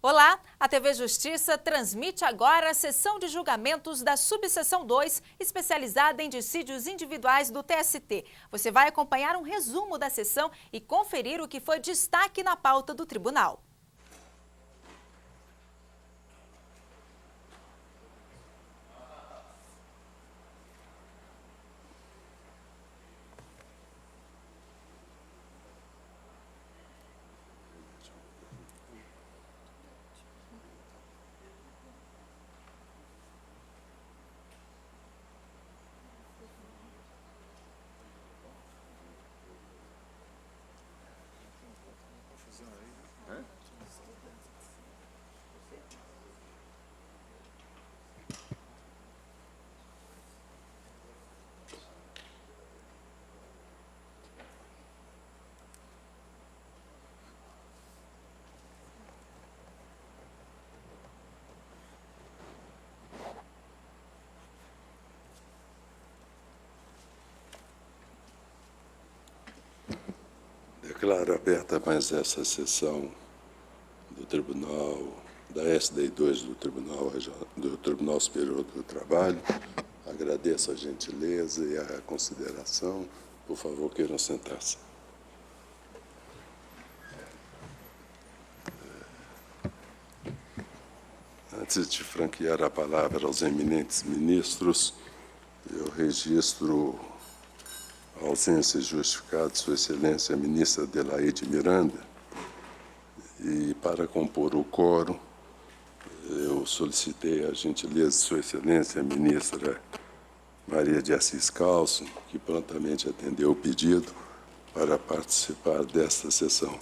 Olá, a TV Justiça transmite agora a sessão de julgamentos da Subseção 2, especializada em dissídios individuais do TST. Você vai acompanhar um resumo da sessão e conferir o que foi destaque na pauta do tribunal. Declaro aberta mais essa sessão do Tribunal, da SDI2 do Tribunal Superior do Trabalho. Agradeço a gentileza e a consideração. Por favor, queiram sentar-se. Antes de franquear a palavra aos eminentes ministros, eu registro a ausência justificada de Sua Excelência a ministra Adelaide Miranda, e para compor o quórum, eu solicitei a gentileza de Sua Excelência a ministra Maria de Assis Calço, que prontamente atendeu o pedido para participar desta sessão.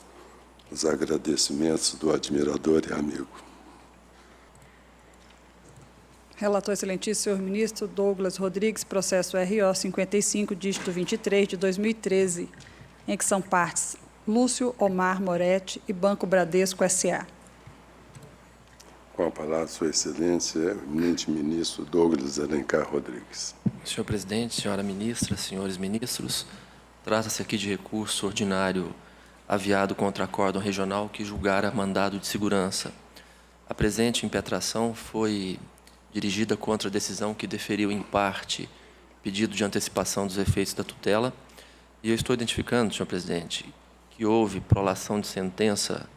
Os agradecimentos do admirador e amigo. Relator excelentíssimo, senhor ministro Douglas Rodrigues, processo RO 55, dígito 23, de 2013, em que são partes Lúcio Omar Moretti e Banco Bradesco S.A. Com a palavra, Sua Excelência, o eminente ministro Douglas Alencar Rodrigues. Senhor presidente, senhora ministra, senhores ministros, trata-se aqui de recurso ordinário aviado contra acórdão regional que julgara mandado de segurança. A presente impetração foi dirigida contra a decisão que deferiu, em parte, pedido de antecipação dos efeitos da tutela. E eu estou identificando, senhor presidente, que houve prolação de sentença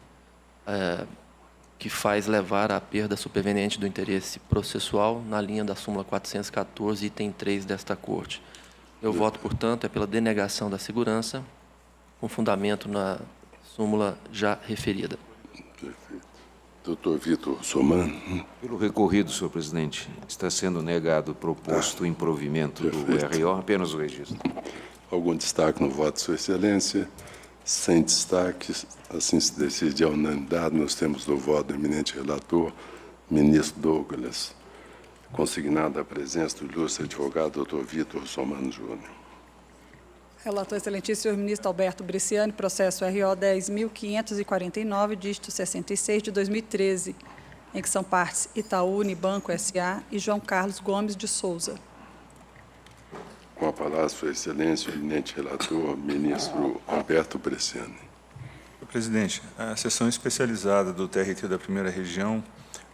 que faz levar à perda superveniente do interesse processual na linha da súmula 414, item 3 desta Corte. Eu voto, portanto, pela denegação da segurança, com fundamento na súmula já referida. Perfeito. Doutor Vitor Somano. Pelo recorrido, senhor presidente, está sendo negado o proposto improvimento do RO, apenas o registro. Algum destaque no voto de Sua Excelência? Sem destaques, assim se decide a unanimidade. Nós temos no voto do eminente relator, ministro Douglas, consignada a presença do ilustre advogado, doutor Vitor Somano Júnior. Relator excelentíssimo, senhor ministro Alberto Bresciani, processo RO 10.549, dígito 66, de 2013, em que são partes Itaú Unibanco S.A. e João Carlos Gomes de Souza. Com a palavra, Sua Excelência, o eminente relator, ministro Alberto Bresciani. Senhor presidente, a sessão especializada do TRT da Primeira Região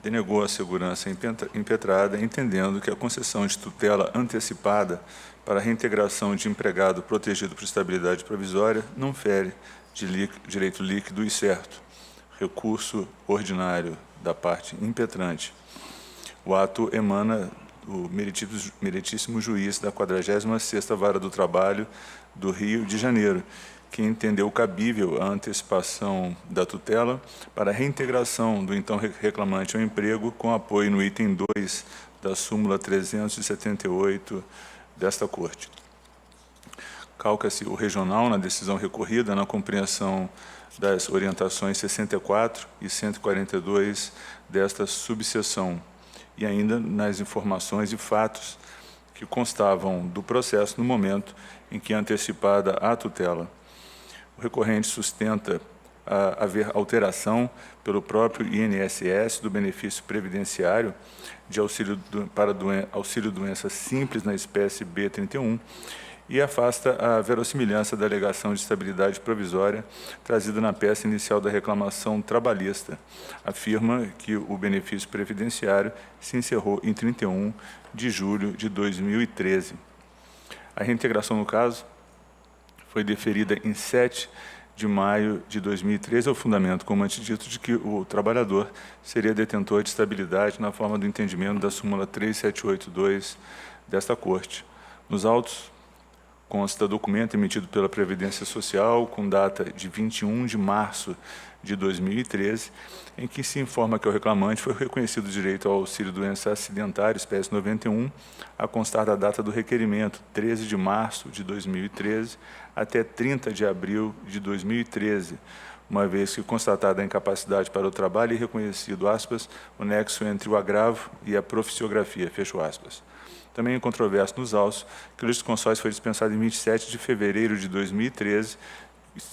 denegou a segurança impetrada, entendendo que a concessão de tutela antecipada para a reintegração de empregado protegido por estabilidade provisória não fere de direito líquido e certo. Recurso ordinário da parte impetrante. O ato emana do meritíssimo juiz da 46ª Vara do Trabalho do Rio de Janeiro, que entendeu cabível a antecipação da tutela para a reintegração do então reclamante ao emprego com apoio no item 2 da súmula 378 desta Corte. Calca-se o regional na decisão recorrida na compreensão das orientações 64 e 142 desta subseção e ainda nas informações e fatos que constavam do processo no momento em que é antecipada a tutela. O recorrente sustenta haver alteração pelo próprio INSS do benefício previdenciário de auxílio doença simples na espécie B31 e afasta a verossimilhança da alegação de estabilidade provisória trazida na peça inicial da reclamação trabalhista. Afirma que o benefício previdenciário se encerrou em 31 de julho de 2013. A reintegração, no caso, foi deferida em 7 de maio de 2013, ao fundamento, como antedito, de que o trabalhador seria detentor de estabilidade na forma do entendimento da súmula 3782 desta Corte. Nos autos, consta documento emitido pela Previdência Social, com data de 21 de março de 2013, em que se informa que ao reclamante foi reconhecido o direito ao auxílio-doença acidentário, espécie 91, a constar da data do requerimento, 13 de março de 2013, até 30 de abril de 2013, uma vez que constatada a incapacidade para o trabalho e reconhecido, aspas, o nexo entre o agravo e a proficiografia, fecho aspas. Também é controverso nos autos que o litisconsórcio foi dispensado em 27 de fevereiro de 2013,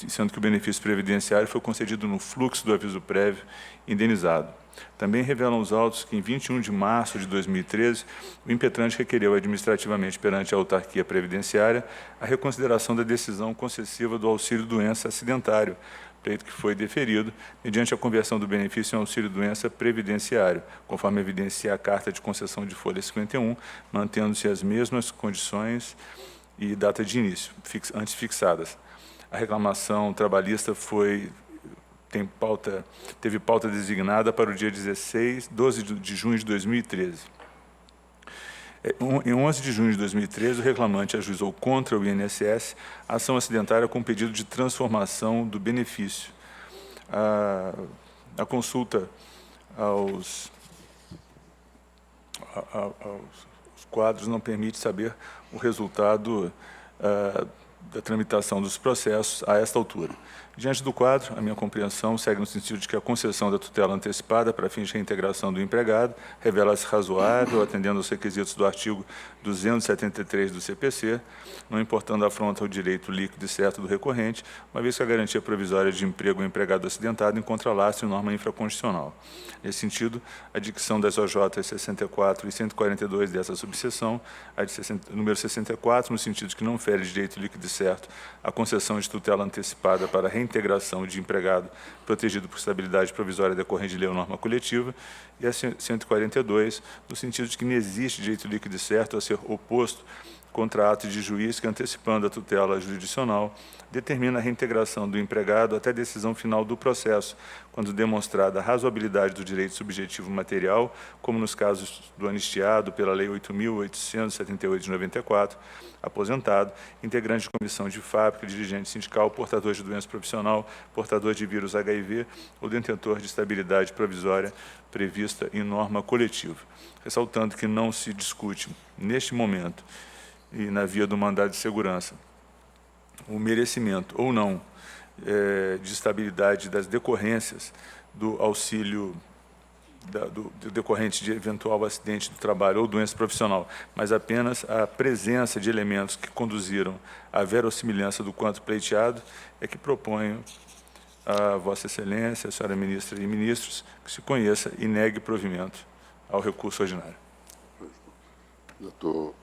sendo que o benefício previdenciário foi concedido no fluxo do aviso prévio indenizado. Também revelam os autos que, em 21 de março de 2013, o impetrante requereu administrativamente perante a autarquia previdenciária a reconsideração da decisão concessiva do auxílio-doença acidentário, pleito que foi deferido mediante a conversão do benefício em auxílio-doença previdenciário, conforme evidencia a carta de concessão de folha 51, mantendo-se as mesmas condições e data de início, antes fixadas. A reclamação trabalhista teve pauta designada para o dia 12 de junho de 2013. Em 11 de junho de 2013, o reclamante ajuizou contra o INSS a ação acidentária com pedido de transformação do benefício. A consulta aos quadros não permite saber o resultado da tramitação dos processos a esta altura. Diante do quadro, a minha compreensão segue no sentido de que a concessão da tutela antecipada para fins de reintegração do empregado revela-se razoável, atendendo aos requisitos do artigo 273 do CPC, não importando a afronta ao direito líquido e certo do recorrente, uma vez que a garantia provisória de emprego ao empregado acidentado encontra lastro em norma infraconstitucional. Nesse sentido, a dicção das OJ 64 e 142 dessa subseção, a de número 64, no sentido de que não fere direito líquido e certo a concessão de tutela antecipada para a reintegração de empregado protegido por estabilidade provisória decorrente de lei ou norma coletiva, e a 142, no sentido de que não existe direito líquido e certo a ser oposto contra ato de juiz que, antecipando a tutela jurisdicional, determina a reintegração do empregado até a decisão final do processo, quando demonstrada a razoabilidade do direito subjetivo material, como nos casos do anistiado pela Lei 8.878 de 94, aposentado, integrante de comissão de fábrica, dirigente sindical, portador de doença profissional, portador de vírus HIV ou detentor de estabilidade provisória prevista em norma coletiva. Ressaltando que não se discute, neste momento, e na via do mandado de segurança, o merecimento ou não de estabilidade das decorrências do auxílio do decorrente de eventual acidente do trabalho ou doença profissional, mas apenas a presença de elementos que conduziram à verossimilhança do quanto pleiteado, é que proponho a Vossa Excelência, a senhora ministra e ministros, que se conheça e negue provimento ao recurso ordinário. Doutor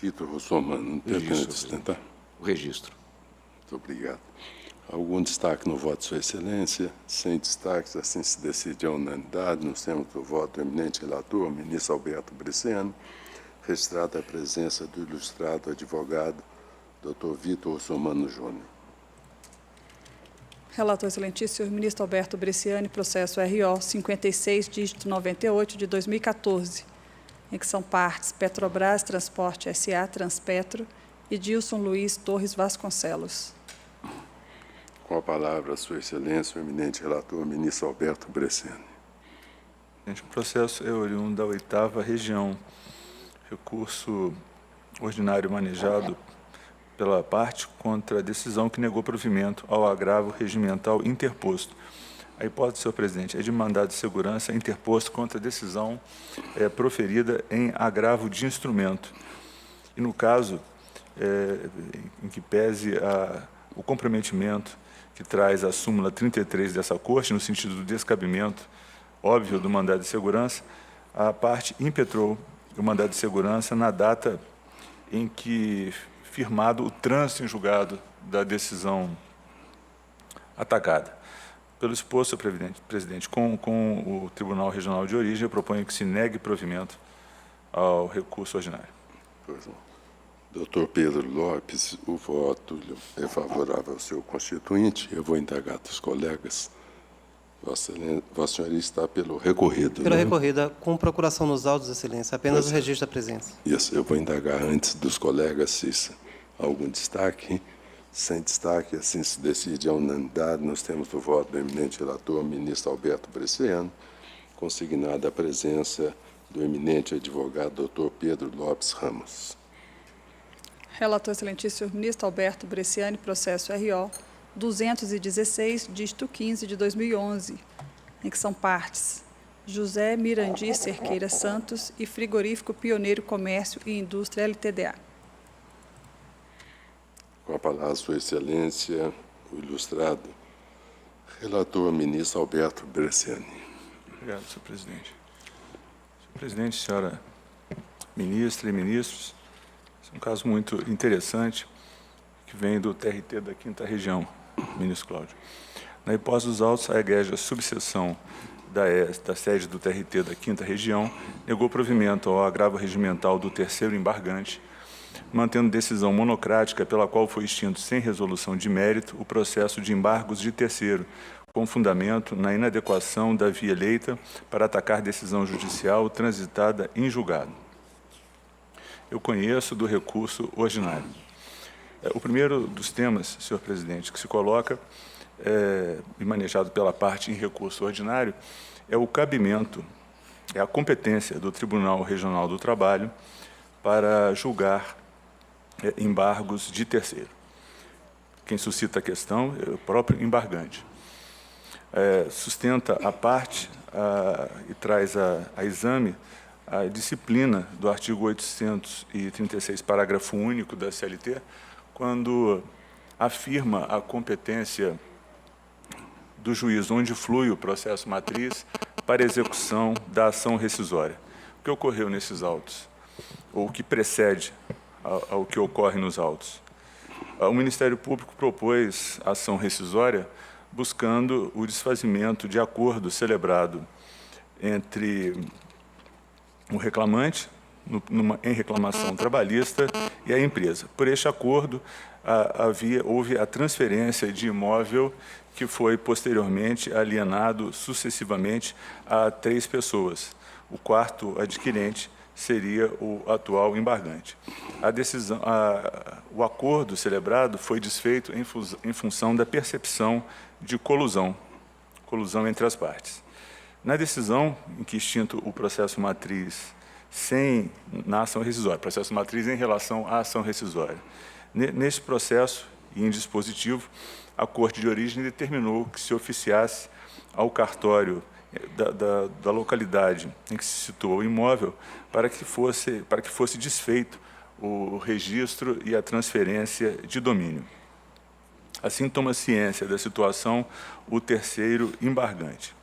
Vitor Russomano, não tem que sustentar? O registro. Muito obrigado. Algum destaque no voto de Sua Excelência? Sem destaques, assim se decide a unanimidade, nos termos do voto do eminente relator, ministro Alberto Bresciani, registrada a presença do ilustrado advogado, doutor Vitor Russomano Júnior. Relator Excelentíssimo, senhor ministro Alberto Bresciani, processo RO 56, dígito 98, de 2014, em que são partes Petrobras Transporte S.A., Transpetro, e Dilson Luiz Torres Vasconcelos. Com a palavra, Sua Excelência, o eminente relator, ministro Alberto Bresciani. O processo é oriundo da 8ª região. Recurso ordinário manejado pela parte contra a decisão que negou provimento ao agravo regimental interposto. A hipótese, senhor presidente, é de mandado de segurança interposto contra a decisão proferida em agravo de instrumento. E, no caso, em que pese o comprometimento que traz a súmula 33 dessa Corte, no sentido do descabimento óbvio do mandado de segurança, a parte impetrou o mandado de segurança na data em que firmado o trânsito em julgado da decisão atacada. Pelo exposto, presidente, com o Tribunal Regional de Origem, eu proponho que se negue provimento ao recurso ordinário. Pois não. Doutor Pedro Lopes, o voto é favorável ao seu constituinte. Eu vou indagar dos colegas. Vossa Senhoria está pelo recorrido. Pela né? recorrida, com procuração nos autos, Excelência, apenas Pois o registro da presença. Isso, eu vou indagar antes dos colegas se há algum destaque. Sem destaque, assim se decide a unanimidade. Nós temos o voto do eminente relator, ministro Alberto Bresciani, consignada a presença do eminente advogado, doutor Pedro Lopes Ramos. Relator excelentíssimo ministro Alberto Bresciani, processo RO 216, dígito 15 de 2011, em que são partes José Mirandi Cerqueira Santos e Frigorífico Pioneiro Comércio e Indústria LTDA. Com a palavra, Sua Excelência, o ilustrado relator, ministro Alberto Bresciani. Obrigado, senhor presidente. Senhor presidente, senhora ministra e ministros, esse é um caso muito interessante que vem do TRT da 5ª Região, ministro Cláudio. Na hipótese dos autos, a egrégia subseção da sede do TRT da 5ª Região negou provimento ao agravo regimental do 3º embargante, mantendo decisão monocrática pela qual foi extinto sem resolução de mérito o processo de embargos de terceiro, com fundamento na inadequação da via eleita para atacar decisão judicial transitada em julgado. Eu conheço do recurso ordinário. O primeiro dos temas, senhor presidente, que se coloca e manejado pela parte em recurso ordinário é o cabimento, é a competência do Tribunal Regional do Trabalho para julgar embargos de terceiro. Quem suscita a questão é o próprio embargante. Sustenta a parte e traz a exame a disciplina do artigo 836, parágrafo único da CLT, quando afirma a competência do juiz onde flui o processo matriz para execução da ação rescisória. O que ocorreu nesses autos? Ou o que precede ao que ocorre nos autos? O Ministério Público propôs ação rescisória buscando o desfazimento de acordo celebrado entre o reclamante, em reclamação trabalhista, e a empresa. Por este acordo, houve a transferência de imóvel que foi posteriormente alienado sucessivamente a 3 pessoas. O quarto adquirente seria o atual embargante. O acordo celebrado foi desfeito em função da percepção de colusão entre as partes. Na decisão em que extinto o processo matriz na ação rescisória, processo matriz em relação à ação rescisória, nesse processo e em dispositivo, a Corte de Origem determinou que se oficiasse ao cartório da localidade em que se situou o imóvel para que fosse desfeito o registro e a transferência de domínio. Assim, toma ciência da situação o terceiro embargante.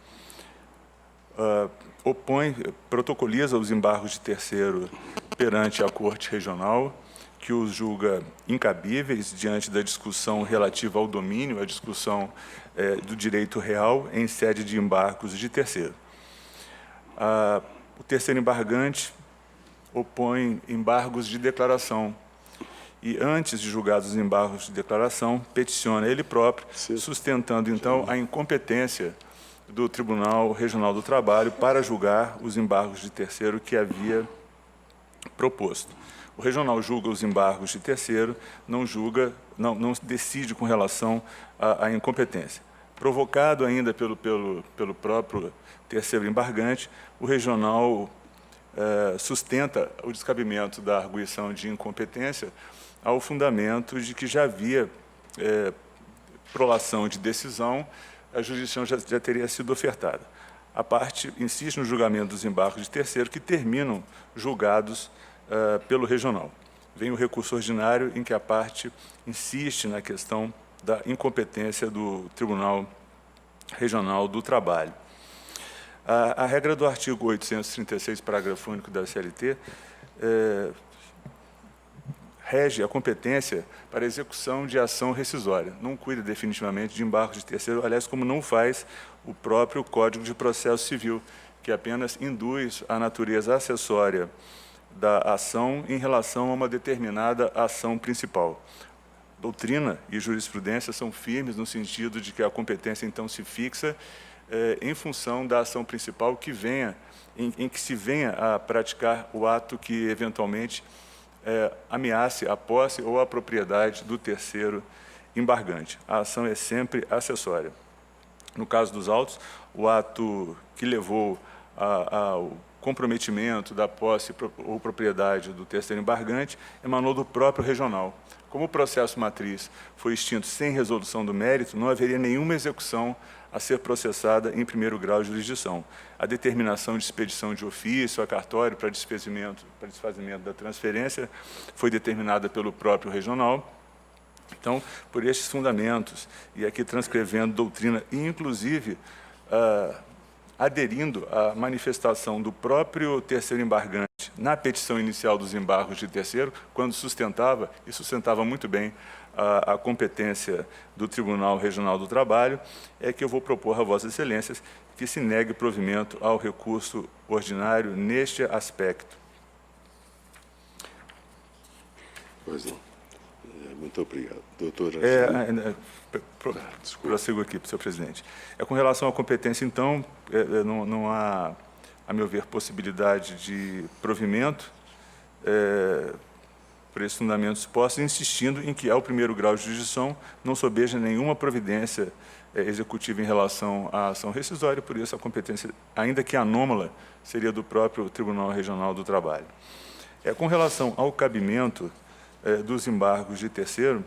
Protocoliza os embargos de terceiro perante a Corte Regional, que os julga incabíveis diante da discussão relativa ao domínio, a discussão do direito real em sede de embargos de terceiro. O terceiro embargante opõe embargos de declaração e, antes de julgados os embargos de declaração, peticiona ele próprio, sustentando, então, a incompetência do Tribunal Regional do Trabalho para julgar os embargos de terceiro que havia proposto. O regional julga os embargos de terceiro, não decide com relação à incompetência. Provocado ainda pelo próprio terceiro embargante, o regional sustenta o descabimento da arguição de incompetência ao fundamento de que já havia prolação de decisão, a jurisdição já teria sido ofertada. A parte insiste no julgamento dos embargos de terceiro, que terminam julgados pelo regional. Vem o recurso ordinário, em que a parte insiste na questão da incompetência do Tribunal Regional do Trabalho. A regra do artigo 836, parágrafo único da CLT, rege a competência para a execução de ação rescisória. Não cuida definitivamente de embargos de terceiro, aliás, como não faz o próprio Código de Processo Civil, que apenas induz a natureza acessória da ação em relação a uma determinada ação principal. Doutrina e jurisprudência são firmes no sentido de que a competência, então, se fixa em função da ação principal que venha, em que se venha a praticar o ato que, eventualmente, ameace a posse ou a propriedade do terceiro embargante. A ação é sempre acessória. No caso dos autos, o ato que levou ao comprometimento da posse ou propriedade do terceiro embargante emanou do próprio regional. Como o processo matriz foi extinto sem resolução do mérito, não haveria nenhuma execução a ser processada em primeiro grau de jurisdição. A determinação de expedição de ofício a cartório para desfazimento da transferência foi determinada pelo próprio regional. Então, por estes fundamentos, e aqui transcrevendo doutrina, e inclusive aderindo à manifestação do próprio terceiro embargante na petição inicial dos embargos de terceiro, quando sustentava, e sustentava muito bem, a competência do Tribunal Regional do Trabalho, é que eu vou propor a Vossas Excelências que se negue provimento ao recurso ordinário neste aspecto. Pois não. Muito obrigado. Doutora... Prossigo aqui, senhor presidente. Com relação à competência, então, não há, a meu ver, possibilidade de provimento por esses fundamentos expostos, insistindo em que, ao primeiro grau de jurisdição, não sobeja nenhuma providência executiva em relação à ação rescisória, por isso a competência, ainda que anômala, seria do próprio Tribunal Regional do Trabalho. Com relação ao cabimento dos embargos de terceiro,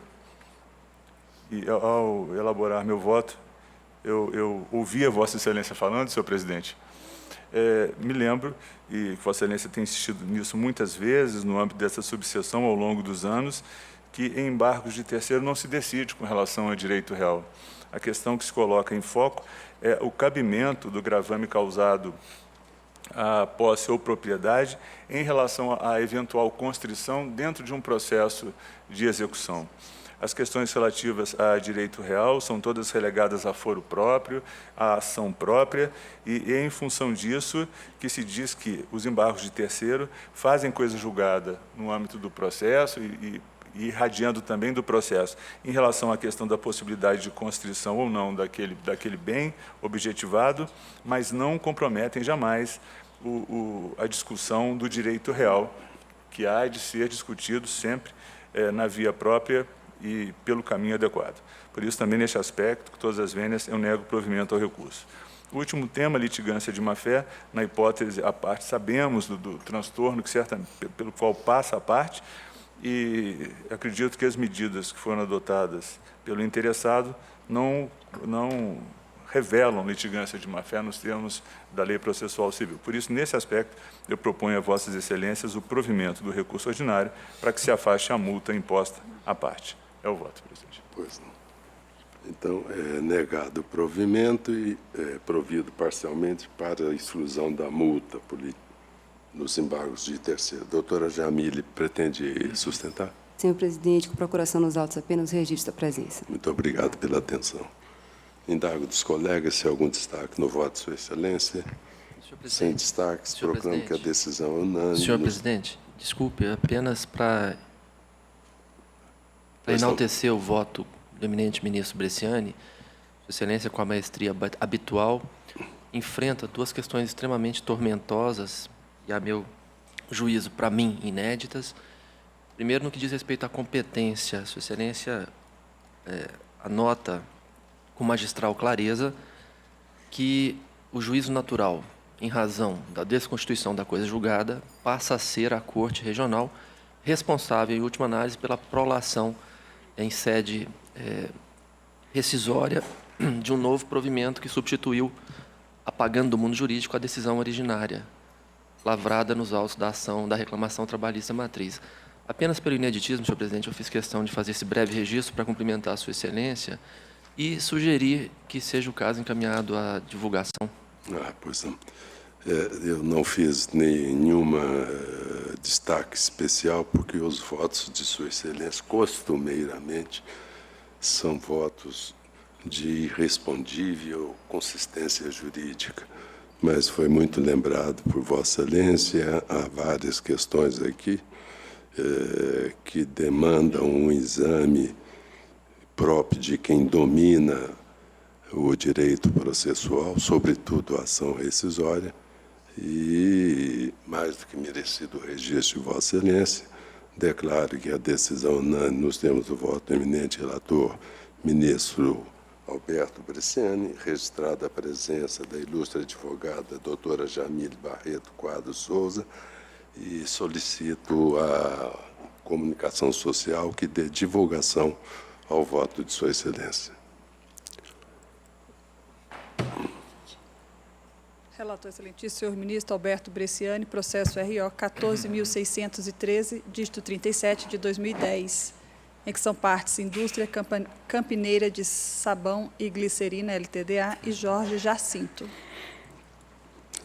e ao elaborar meu voto, eu ouvi a Vossa Excelência falando, senhor presidente, me lembro, e Vossa Excelência tem insistido nisso muitas vezes, no âmbito dessa subseção ao longo dos anos, que em embargos de terceiro não se decide com relação a direito real. A questão que se coloca em foco é o cabimento do gravame causado à posse ou propriedade em relação à eventual constrição dentro de um processo de execução. As questões relativas a direito real são todas relegadas a foro próprio, à ação própria, e é em função disso que se diz que os embargos de terceiro fazem coisa julgada no âmbito do processo e irradiando também do processo, em relação à questão da possibilidade de constrição ou não daquele bem objetivado, mas não comprometem jamais a discussão do direito real, que há de ser discutido sempre na via própria e pelo caminho adequado. Por isso, também neste aspecto, que todas as vênias, eu nego provimento ao recurso. O último tema, litigância de má-fé, na hipótese à parte, sabemos do transtorno pelo qual passa a parte, e acredito que as medidas que foram adotadas pelo interessado não revelam litigância de má-fé nos termos da Lei Processual Civil. Por isso, nesse aspecto, eu proponho a Vossas Excelências o provimento do recurso ordinário para que se afaste a multa imposta à parte. É o voto, presidente. Pois não. Então, é negado o provimento e provido parcialmente para a exclusão da multa nos embargos de terceiro. Doutora Jamile, pretende sustentar? Senhor presidente, com procuração nos autos apenas registro da presença. Muito obrigado pela atenção. Indago dos colegas se há algum destaque no voto de Sua Excelência. Sem destaques, proclamo que a decisão é unânime. Senhor presidente, desculpe, apenas para enaltecer o voto do eminente ministro Bresciani, Sua Excelência, com a maestria habitual, enfrenta duas questões extremamente tormentosas e, a meu juízo, para mim, inéditas. Primeiro, no que diz respeito à competência, Sua Excelência anota com magistral clareza que o juízo natural, em razão da desconstituição da coisa julgada, passa a ser a Corte Regional responsável, em última análise, pela prolação em sede rescisória de um novo provimento que substituiu, apagando do mundo jurídico, a decisão originária, lavrada nos autos da ação da reclamação trabalhista matriz. Apenas pelo ineditismo, senhor presidente, eu fiz questão de fazer esse breve registro para cumprimentar a Sua Excelência e sugerir que seja o caso encaminhado à divulgação. Pois não. Eu não fiz nenhuma destaque especial porque os votos de Sua Excelência, costumeiramente, são votos de irrespondível consistência jurídica, mas foi muito lembrado por Vossa Excelência. Há várias questões aqui que demandam um exame próprio de quem domina o direito processual, sobretudo a ação rescisória, e, mais do que merecido o registro de Vossa Excelência, declaro que a decisão unânime, nos termos do voto do eminente relator, ministro Alberto Bresciani, registrada a presença da ilustre advogada doutora Jamile Barreto Quadro Souza, e solicito a comunicação social que dê divulgação ao voto de Sua Excelência. Relator excelentíssimo, senhor ministro Alberto Bresciani, processo RO 14.613, dígito 37, de 2010, em que são partes Indústria Campineira de Sabão e Glicerina, LTDA, e Jorge Jacinto.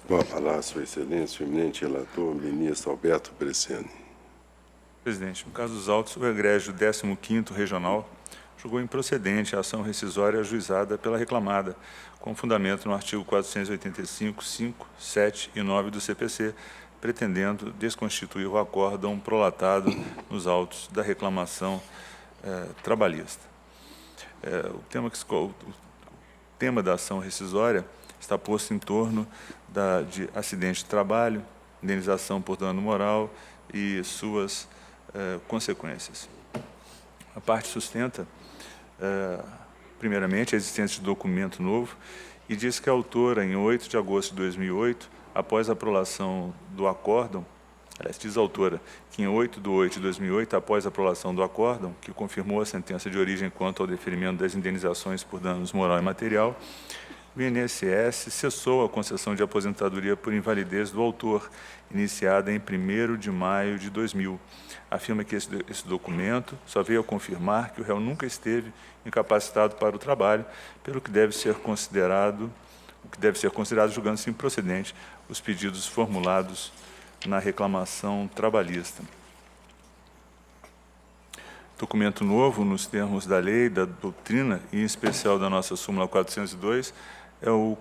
Com a palavra, Sua Excelência, o eminente relator, ministro Alberto Bresciani. Presidente, no caso dos autos, o egrégio 15º Regional julgou improcedente a ação rescisória ajuizada pela reclamada, com fundamento no artigo 485, 5, 7 e 9 do CPC, pretendendo desconstituir o acórdão prolatado nos autos da reclamação trabalhista. O tema da ação rescisória está posto em torno de acidente de trabalho, indenização por dano moral e suas consequências. A parte sustenta, primeiramente, a existência de documento novo e diz que a autora, em 8 de agosto de 2008, após a aprovação do acórdão, diz a autora que em 8 de 8 de 2008, após a aprovação do acórdão, que confirmou a sentença de origem quanto ao deferimento das indenizações por danos moral e material, o INSS cessou a concessão de aposentadoria por invalidez do autor, iniciada em 1º de maio de 2000. Afirma que esse documento só veio a confirmar que o réu nunca esteve incapacitado para o trabalho, pelo que deve ser considerado julgando-se improcedente os pedidos formulados na reclamação trabalhista. Documento novo, nos termos da lei, da doutrina, e em especial da nossa súmula 402, é o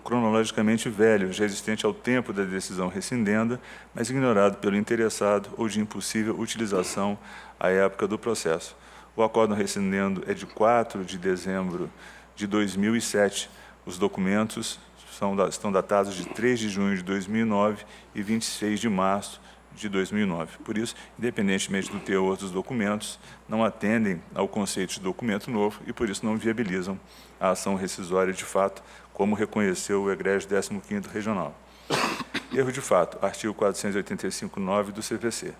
cronologicamente velho, já existente ao tempo da decisão rescindenda, mas ignorado pelo interessado ou de impossível utilização à época do processo. O acórdão rescindendo é de 4 de dezembro de 2007. Os documentos estão datados de 3 de junho de 2009 e 26 de março de 2009. Por isso, independentemente do teor dos documentos, não atendem ao conceito de documento novo e, por isso, não viabilizam a ação rescisória de fato, como reconheceu o egrégio 15º Regional. Erro de fato, artigo 485.9 do CPC.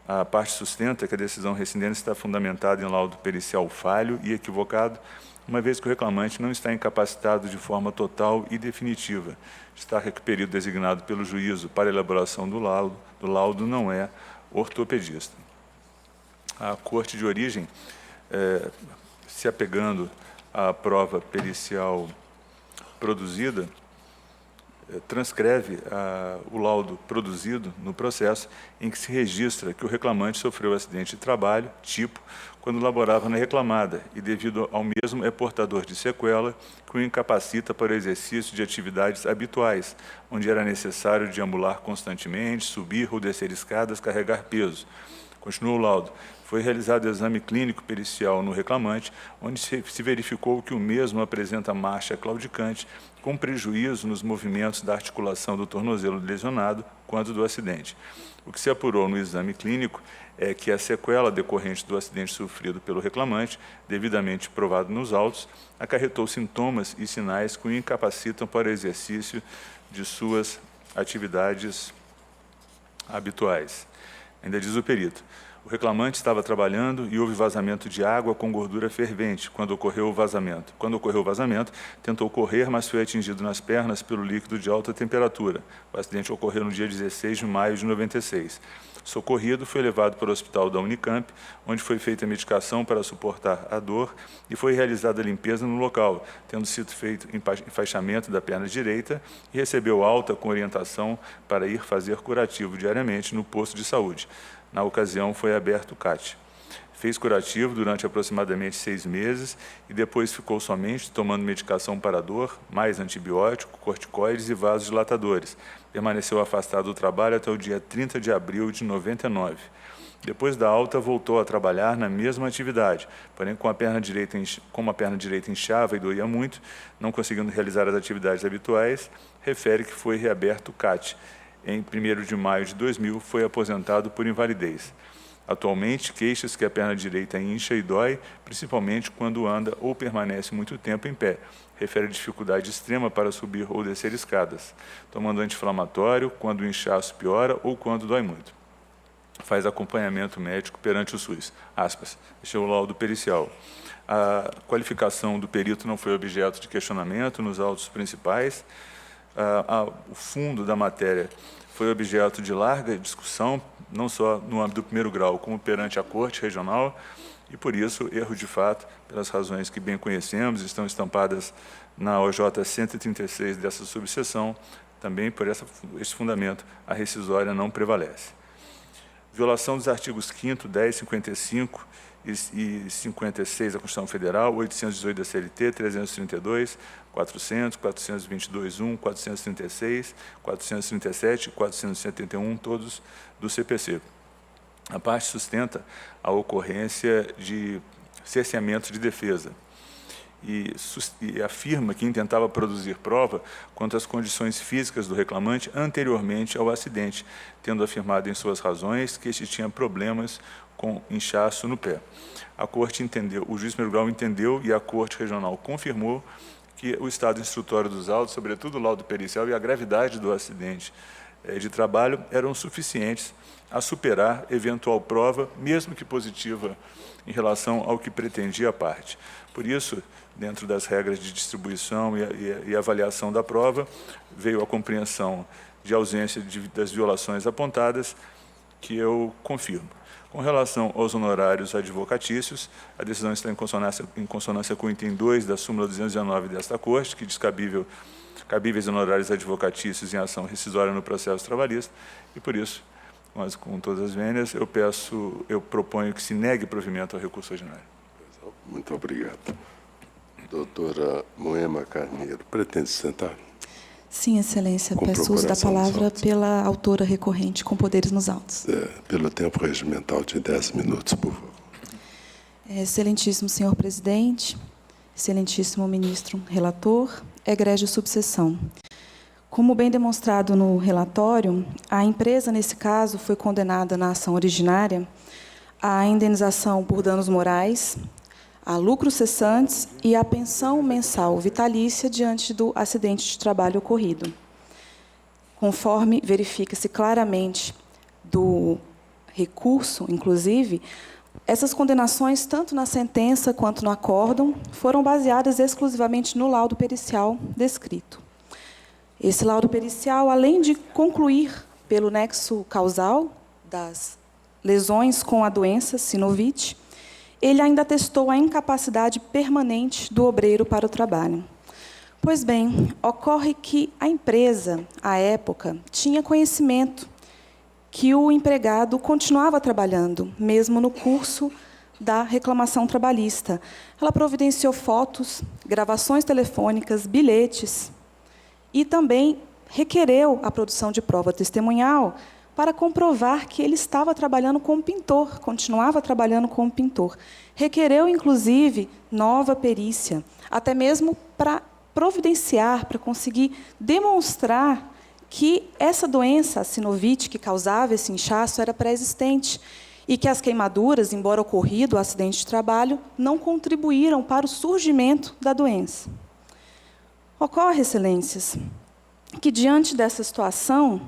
A parte sustenta que a decisão rescindente está fundamentada em laudo pericial falho e equivocado, uma vez que o reclamante não está incapacitado de forma total e definitiva. Destaca que o período designado pelo juízo para a elaboração do laudo não é ortopedista. A corte de origem, se apegando à prova pericial produzida, transcreve o laudo produzido no processo em que se registra que o reclamante sofreu acidente de trabalho, tipo, quando laborava na reclamada, e devido ao mesmo é portador de sequela que o incapacita para o exercício de atividades habituais, onde era necessário deambular constantemente, subir ou descer escadas, carregar peso. Continua o laudo. Foi realizado exame clínico pericial no reclamante, onde se verificou que o mesmo apresenta marcha claudicante, com prejuízo nos movimentos da articulação do tornozelo lesionado quanto do acidente. O que se apurou no exame clínico é que a sequela decorrente do acidente sofrido pelo reclamante, devidamente provado nos autos, acarretou sintomas e sinais que o incapacitam para o exercício de suas atividades habituais. Ainda diz o perito: O reclamante estava trabalhando e houve vazamento de água com gordura fervente quando ocorreu o vazamento. Quando ocorreu o vazamento, tentou correr, mas foi atingido nas pernas pelo líquido de alta temperatura. O acidente ocorreu no dia 16 de maio de 96. Socorrido, foi levado para o hospital da Unicamp, onde foi feita a medicação para suportar a dor e foi realizada a limpeza no local, tendo sido feito enfaixamento da perna direita e recebeu alta com orientação para ir fazer curativo diariamente no posto de saúde. Na ocasião, foi aberto o CAT. Fez curativo durante aproximadamente 6 meses e depois ficou somente tomando medicação para dor, mais antibiótico, corticoides e vasodilatadores. Permaneceu afastado do trabalho até o dia 30 de abril de 99. Depois da alta, voltou a trabalhar na mesma atividade, porém como a perna direita inchava e doía muito, não conseguindo realizar as atividades habituais, refere que foi reaberto o CAT. Em 1º de maio de 2000, foi aposentado por invalidez. Atualmente, queixa-se que a perna direita incha e dói, principalmente quando anda ou permanece muito tempo em pé. Refere a dificuldade extrema para subir ou descer escadas, tomando anti-inflamatório quando o inchaço piora ou quando dói muito. Faz acompanhamento médico perante o SUS. Aspas. Este é o laudo pericial. A qualificação do perito não foi objeto de questionamento nos autos principais. O fundo da matéria foi objeto de larga discussão, não só no âmbito do 1º grau, como perante a Corte Regional, e, por isso, erro de fato, pelas razões que bem conhecemos, estão estampadas na OJ 136 dessa subseção, também por esse fundamento, a rescisória não prevalece. Violação dos artigos 5º, 10, 55 e 56 da Constituição Federal, 818 da CLT, 332, 400, 422.1, 436, 437 e 471, todos do CPC. A parte sustenta a ocorrência de cerceamento de defesa e afirma que intentava produzir prova quanto às condições físicas do reclamante anteriormente ao acidente, tendo afirmado em suas razões que este tinha problemas com inchaço no pé. A Corte entendeu, o juiz 1º grau entendeu e a Corte Regional confirmou que o estado instrutório dos autos, sobretudo o laudo pericial e a gravidade do acidente de trabalho, eram suficientes a superar eventual prova, mesmo que positiva, em relação ao que pretendia a parte. Por isso, dentro das regras de distribuição e avaliação da prova, veio a compreensão de ausência das violações apontadas, que eu confirmo. Com relação aos honorários advocatícios, a decisão está em consonância com o item 2 da súmula 219 desta Corte, que diz cabíveis honorários advocatícios em ação rescisória no processo trabalhista, e por isso, mas com todas as vênias, eu proponho que se negue provimento ao recurso ordinário. Muito obrigado. Doutora Moema Carneiro, pretende sentar? Sim, Excelência. Peço uso da palavra pela autora recorrente com poderes nos autos. Pelo tempo regimental de 10 minutos, por favor. Excelentíssimo senhor presidente, excelentíssimo ministro relator, egrégio subseção. Como bem demonstrado no relatório, a empresa, nesse caso, foi condenada na ação originária à indenização por danos morais, a lucros cessantes e a pensão mensal vitalícia diante do acidente de trabalho ocorrido. Conforme verifica-se claramente do recurso, inclusive, essas condenações, tanto na sentença quanto no acórdão, foram baseadas exclusivamente no laudo pericial descrito. Esse laudo pericial, além de concluir pelo nexo causal das lesões com a doença sinovite, ele ainda atestou a incapacidade permanente do obreiro para o trabalho. Pois bem, ocorre que a empresa, à época, tinha conhecimento que o empregado continuava trabalhando, mesmo no curso da reclamação trabalhista. Ela providenciou fotos, gravações telefônicas, bilhetes, e também requereu a produção de prova testemunhal para comprovar que ele estava trabalhando como pintor, continuava trabalhando como pintor. Requereu, inclusive, nova perícia, até mesmo para providenciar, para conseguir demonstrar que essa doença, a sinovite, que causava esse inchaço, era pré-existente e que as queimaduras, embora ocorrido o acidente de trabalho, não contribuíram para o surgimento da doença. Ocorre, excelências, que, diante dessa situação,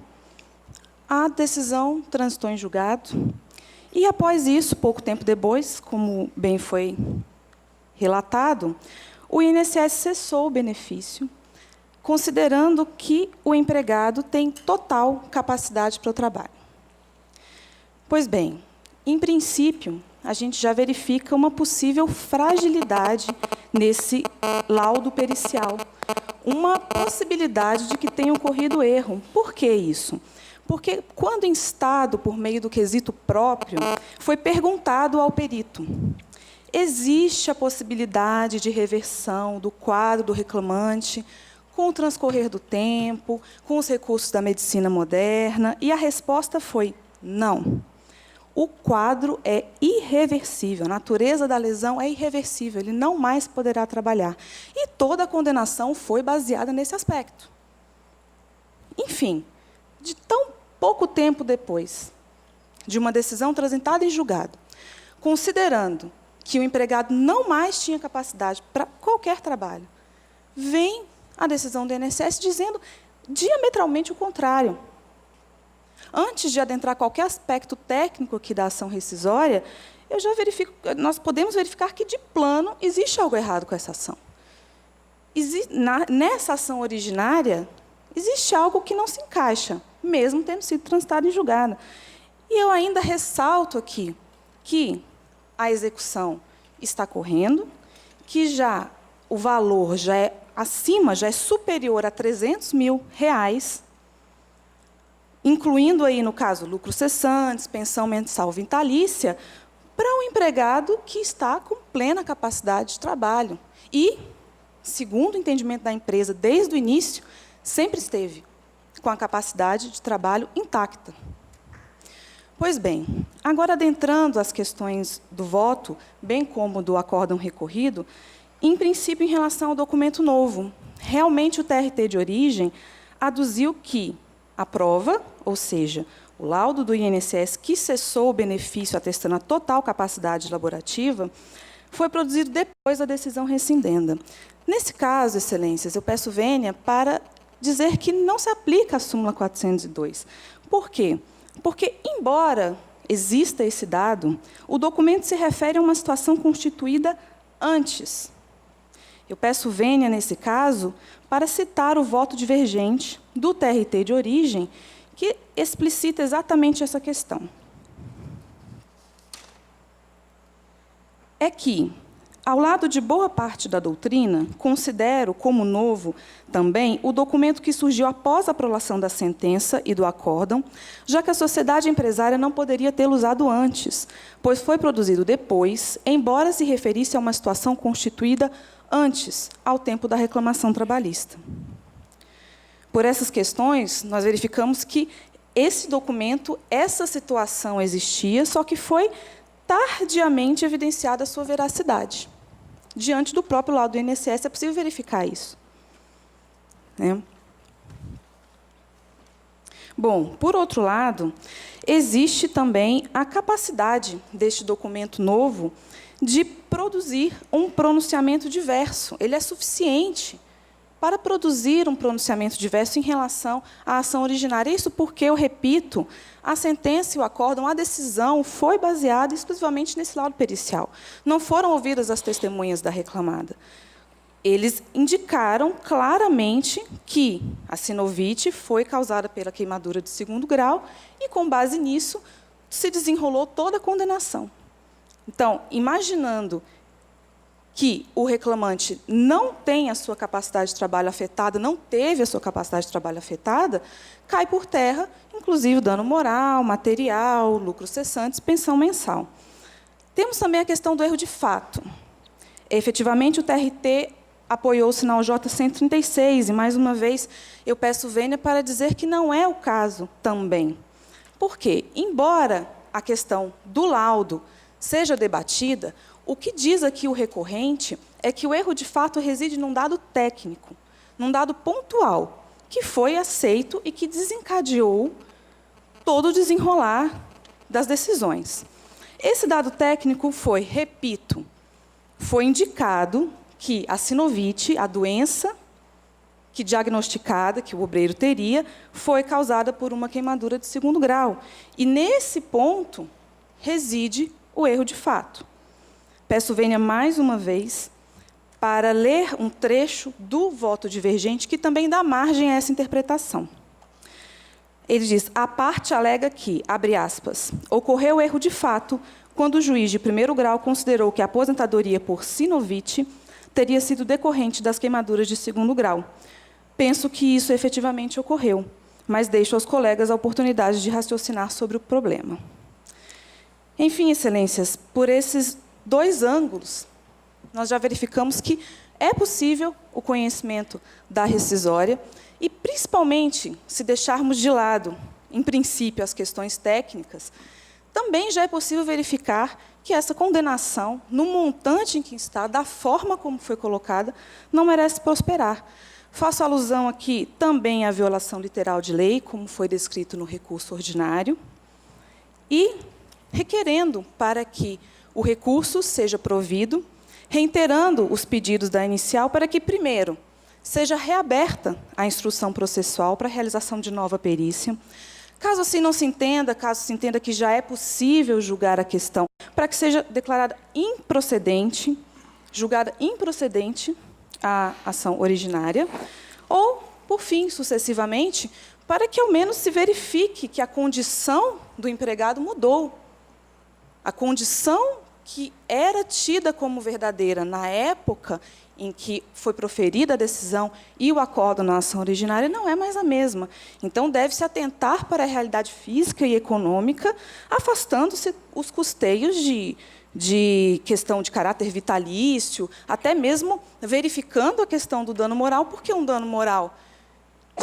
a decisão transitou em julgado E, após isso, pouco tempo depois, como bem foi relatado, o INSS cessou o benefício, considerando que o empregado tem total capacidade para o trabalho. Pois bem, em princípio, a gente já verifica uma possível fragilidade nesse laudo pericial, uma possibilidade de que tenha ocorrido erro. Por que isso? Porque, quando instado por meio do quesito próprio, foi perguntado ao perito: existe a possibilidade de reversão do quadro do reclamante com o transcorrer do tempo, com os recursos da medicina moderna? E a resposta foi não. O quadro é irreversível, a natureza da lesão é irreversível, ele não mais poderá trabalhar. E toda a condenação foi baseada nesse aspecto. Enfim, de tão pouco tempo depois de uma decisão transitada em julgado, considerando que o empregado não mais tinha capacidade para qualquer trabalho, vem a decisão do INSS dizendo diametralmente o contrário. Antes de adentrar qualquer aspecto técnico aqui da ação rescisória, nós podemos verificar que, de plano, existe algo errado com essa ação. Nessa ação originária, existe algo que não se encaixa, mesmo tendo sido transitada em julgado. E eu ainda ressalto aqui que a execução está correndo, que já o valor já é superior a R$300 mil, incluindo aí, no caso, lucros cessantes, pensão mensal vitalícia, para um empregado que está com plena capacidade de trabalho. E, segundo o entendimento da empresa, desde o início, sempre esteve com a capacidade de trabalho intacta. Pois bem, agora adentrando as questões do voto, bem como do acórdão recorrido, em princípio, em relação ao documento novo, realmente o TRT de origem aduziu que a prova, ou seja, o laudo do INSS que cessou o benefício atestando a total capacidade laborativa, foi produzido depois da decisão rescindenda. Nesse caso, excelências, eu peço vênia para dizer que não se aplica a súmula 402. Por quê? Porque, embora exista esse dado, o documento se refere a uma situação constituída antes. Eu peço vênia, nesse caso, para citar o voto divergente do TRT de origem, que explicita exatamente essa questão. É que, ao lado de boa parte da doutrina, considero como novo também o documento que surgiu após a aprovação da sentença e do acórdão, já que a sociedade empresária não poderia tê-lo usado antes, pois foi produzido depois, embora se referisse a uma situação constituída antes, ao tempo da reclamação trabalhista. Por essas questões, nós verificamos que esse documento, essa situação existia, só que foi tardiamente evidenciada a sua veracidade. Diante do próprio laudo do INSS, é possível verificar isso. Bom, por outro lado, existe também a capacidade deste documento novo de produzir um pronunciamento diverso. Ele é suficiente para produzir um pronunciamento diverso em relação à ação originária. Isso porque, eu repito, a sentença e o acórdão, a decisão foi baseada exclusivamente nesse laudo pericial. Não foram ouvidas as testemunhas da reclamada. Eles indicaram claramente que a sinovite foi causada pela queimadura de 2º grau e, com base nisso, se desenrolou toda a condenação. Então, imaginando que o reclamante não tem a sua capacidade de trabalho afetada, não teve a sua capacidade de trabalho afetada, cai por terra, inclusive, dano moral, material, lucros cessantes, pensão mensal. Temos também a questão do erro de fato. Efetivamente, o TRT apoiou-se na OJ 136, e, mais uma vez, eu peço vênia para dizer que não é o caso também. Por quê? Embora a questão do laudo seja debatida, o que diz aqui o recorrente é que o erro de fato reside num dado técnico, num dado pontual, que foi aceito e que desencadeou todo o desenrolar das decisões. Esse dado técnico foi, repito, foi indicado que a sinovite, a doença que diagnosticada, que o obreiro teria, foi causada por uma queimadura de 2º grau. E, nesse ponto, reside o erro de fato. Peço vênia mais uma vez para ler um trecho do voto divergente que também dá margem a essa interpretação. Ele diz: a parte alega que, abre aspas, ocorreu erro de fato quando o juiz de primeiro grau considerou que a aposentadoria por sinovite teria sido decorrente das queimaduras de segundo grau. Penso que isso efetivamente ocorreu, mas deixo aos colegas a oportunidade de raciocinar sobre o problema. Enfim, excelências, por esses dois ângulos, nós já verificamos que é possível o conhecimento da rescisória e, principalmente, se deixarmos de lado, em princípio, as questões técnicas, também já é possível verificar que essa condenação, no montante em que está, da forma como foi colocada, não merece prosperar. Faço alusão aqui também à violação literal de lei, como foi descrito no recurso ordinário, e requerendo para que o recurso seja provido, reiterando os pedidos da inicial para que, primeiro, seja reaberta a instrução processual para a realização de nova perícia. Caso assim não se entenda, caso se entenda que já é possível julgar a questão, para que seja declarada improcedente, julgada improcedente a ação originária, ou, por fim, sucessivamente, para que ao menos se verifique que a condição do empregado mudou. A condição que era tida como verdadeira na época em que foi proferida a decisão e o acordo na ação originária não é mais a mesma. Então, deve-se atentar para a realidade física e econômica, afastando-se os custeios de questão de caráter vitalício, até mesmo verificando a questão do dano moral, porque um dano moral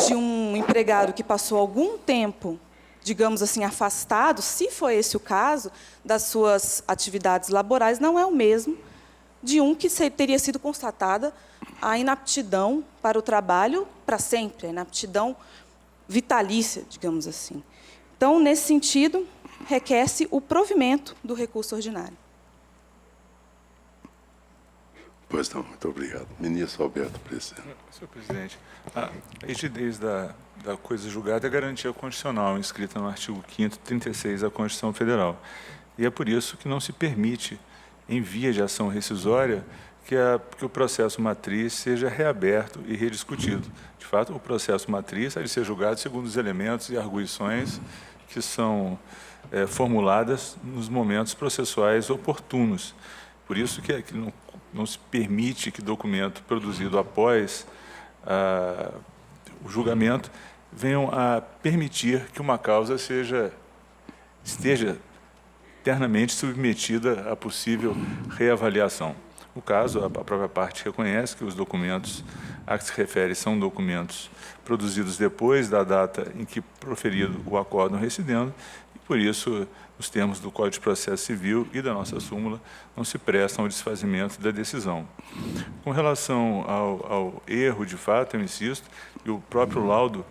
de um empregado que passou algum tempo, digamos assim, afastado, se foi esse o caso, das suas atividades laborais, não é o mesmo de um que teria sido constatada a inaptidão para o trabalho para sempre, a inaptidão vitalícia, digamos assim. Então, nesse sentido, requer-se o provimento do recurso ordinário. Pois não, muito obrigado. Ministro Alberto Bresciani. Senhor presidente, a rigidez da coisa julgada é garantia constitucional, inscrita no artigo 5º, 36 da Constituição Federal. E é por isso que não se permite, em via de ação rescisória, que o processo matriz seja reaberto e rediscutido. De fato, o processo matriz deve ser julgado segundo os elementos e arguições que são formuladas nos momentos processuais oportunos. Por isso que não se permite que documento produzido após o julgamento venham a permitir que uma causa esteja eternamente submetida a possível reavaliação. No caso, a própria parte reconhece que os documentos a que se refere são documentos produzidos depois da data em que proferido o acórdão recidendo, e por isso, os termos do Código de Processo Civil e da nossa súmula não se prestam ao desfazimento da decisão. Com relação ao erro, de fato, eu insisto, e o próprio laudo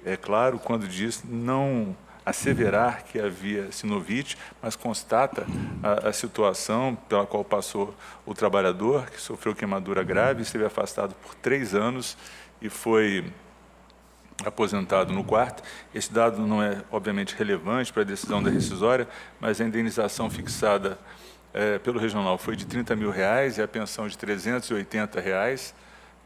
é claro quando diz não asseverar que havia sinovite, mas constata a situação pela qual passou o trabalhador, que sofreu queimadura grave, esteve afastado por 3 anos e foi aposentado no quarto. Esse dado não é, obviamente, relevante para a decisão da rescisória, mas a indenização fixada pelo regional foi de R$30 mil e a pensão de R$380,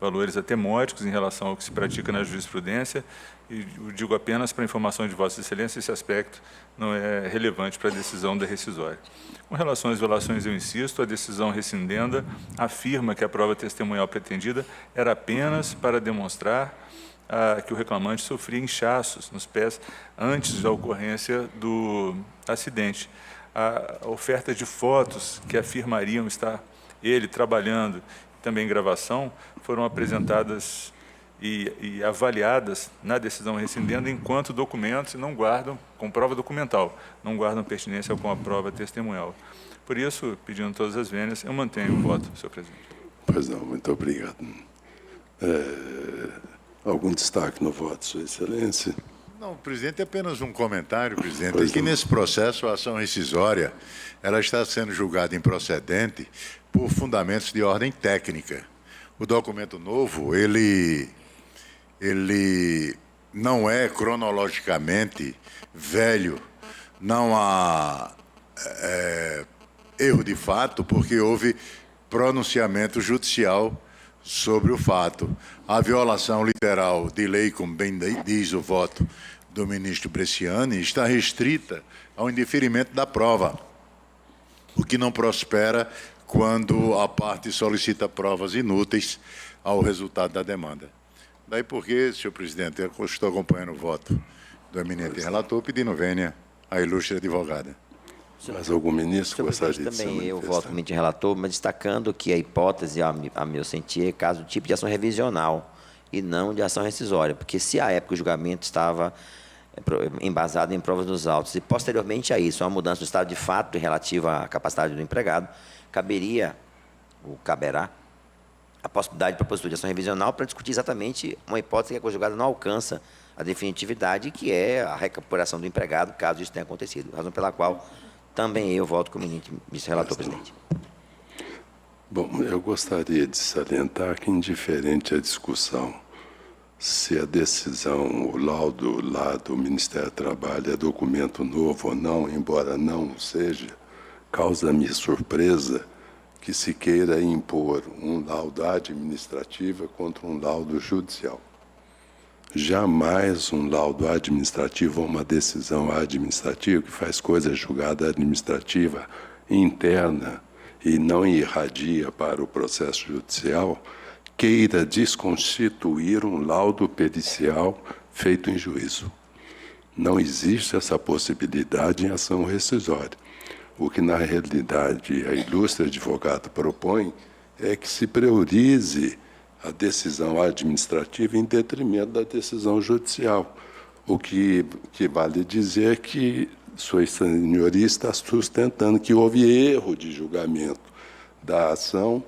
valores até módicos em relação ao que se pratica na jurisprudência, e eu digo apenas para informação de Vossa Excelência, esse aspecto não é relevante para a decisão da rescisória. Com relação às violações, eu insisto, a decisão rescindenda afirma que a prova testemunhal pretendida era apenas para demonstrar que o reclamante sofria inchaços nos pés antes da ocorrência do acidente. A oferta de fotos que afirmariam estar ele trabalhando, também gravação, foram apresentadas e avaliadas na decisão rescindenda enquanto documentos e não guardam, com prova documental, não guardam pertinência com a prova testemunhal. Por isso, pedindo todas as vênias, eu mantenho o voto, senhor presidente. Pois não, muito obrigado. Algum destaque no voto, Sua Excelência? Não, presidente, apenas um comentário, presidente. Aqui nesse processo, a ação rescisória, ela está sendo julgada improcedente por fundamentos de ordem técnica. O documento novo, ele não é cronologicamente velho, não há erro de fato, porque houve pronunciamento judicial sobre o fato. A violação literal de lei, como bem diz o voto do ministro Bresciani, está restrita ao indeferimento da prova, o que não prospera quando a parte solicita provas inúteis ao resultado da demanda. Daí porque, senhor presidente, eu estou acompanhando o voto do eminente relator, pedindo vênia à ilustre advogada. Mas algum ministro gostaria de se Também eu manifestar? voto como de relator, mas destacando que a hipótese, a meu sentir, é caso do tipo de ação revisional e não de ação rescisória, porque se à época o julgamento estava embasado em provas dos autos e posteriormente a isso, uma mudança do estado de fato relativa à capacidade do empregado, caberá a possibilidade de propositura de ação revisional para discutir exatamente uma hipótese que a Corte julgada não alcança a definitividade, que é a recuperação do empregado, caso isso tenha acontecido. Razão pela qual também eu voto como ministro relator, presidente. Bom, eu gostaria de salientar que, indiferente à discussão, se a decisão, o laudo lá do Ministério do Trabalho é documento novo ou não, embora não seja, causa-me surpresa que se queira impor um laudo administrativo contra um laudo judicial. Jamais um laudo administrativo ou uma decisão administrativa que faz coisa julgada administrativa interna e não irradia para o processo judicial, queira desconstituir um laudo pericial feito em juízo. Não existe essa possibilidade em ação rescisória. O que, na realidade, a ilustre advogada propõe é que se priorize a decisão administrativa em detrimento da decisão judicial. O que vale dizer que Sua Senhoria está sustentando que houve erro de julgamento da ação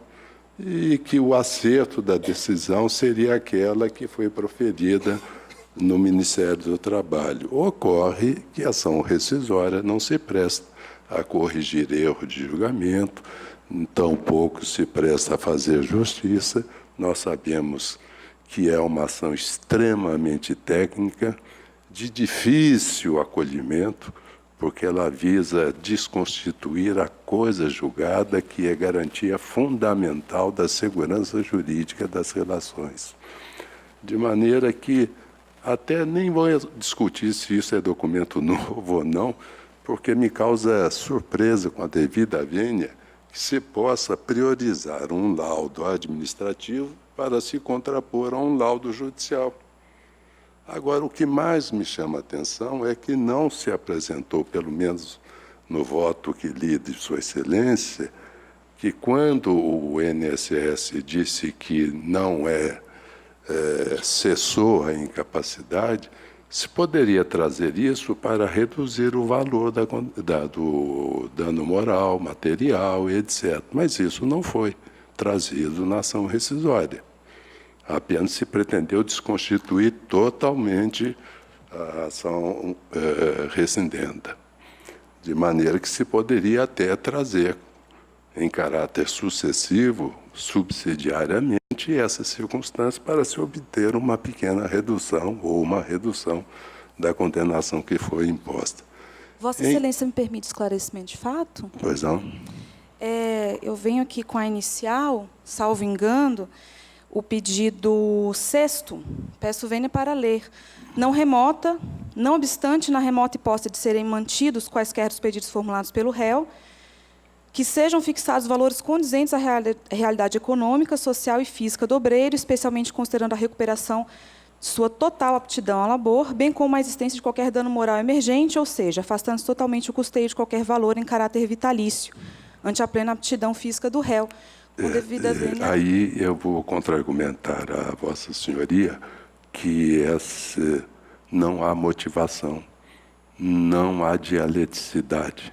e que o acerto da decisão seria aquela que foi proferida no Ministério do Trabalho. Ocorre que a ação rescisória não se presta a corrigir erro de julgamento, tampouco se presta a fazer justiça. Nós sabemos que é uma ação extremamente técnica, de difícil acolhimento, porque ela visa desconstituir a coisa julgada, que é garantia fundamental da segurança jurídica das relações. De maneira que até nem vou discutir se isso é documento novo ou não, porque me causa surpresa, com a devida vênia, que se possa priorizar um laudo administrativo para se contrapor a um laudo judicial. Agora, o que mais me chama a atenção é que não se apresentou, pelo menos no voto que li de Sua Excelência, que quando o INSS disse que não cessou a incapacidade, se poderia trazer isso para reduzir o valor do dano moral, material, etc. Mas isso não foi trazido na ação rescisória. Apenas se pretendeu desconstituir totalmente a ação rescindenda, de maneira que se poderia até trazer, em caráter sucessivo, subsidiariamente, essas circunstâncias para se obter uma pequena redução ou uma redução da condenação que foi imposta. Vossa Excelência me permite esclarecimento de fato? Pois não? Eu venho aqui com a inicial, salvo engano, o pedido 6º, peço vênia para ler. Não remota, não obstante, na remota hipótese de serem mantidos quaisquer dos pedidos formulados pelo réu, que sejam fixados valores condizentes à realidade econômica, social e física do obreiro, especialmente considerando a recuperação de sua total aptidão ao labor, bem como a existência de qualquer dano moral emergente, ou seja, afastando-se totalmente o custeio de qualquer valor em caráter vitalício, ante a plena aptidão física do réu. Aí eu vou contra-argumentar a Vossa Senhoria que não há motivação, não há dialeticidade.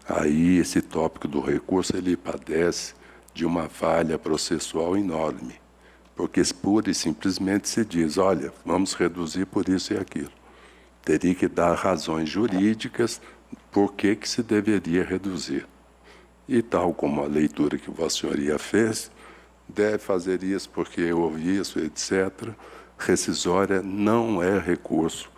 Aí esse tópico do recurso ele padece de uma falha processual enorme, porque pura e simplesmente se diz, olha, vamos reduzir por isso e aquilo. Teria que dar razões jurídicas por que se deveria reduzir. E tal como a leitura que Vossa Senhoria fez, deve fazer isso porque houve isso, etc. Rescisória não é recurso.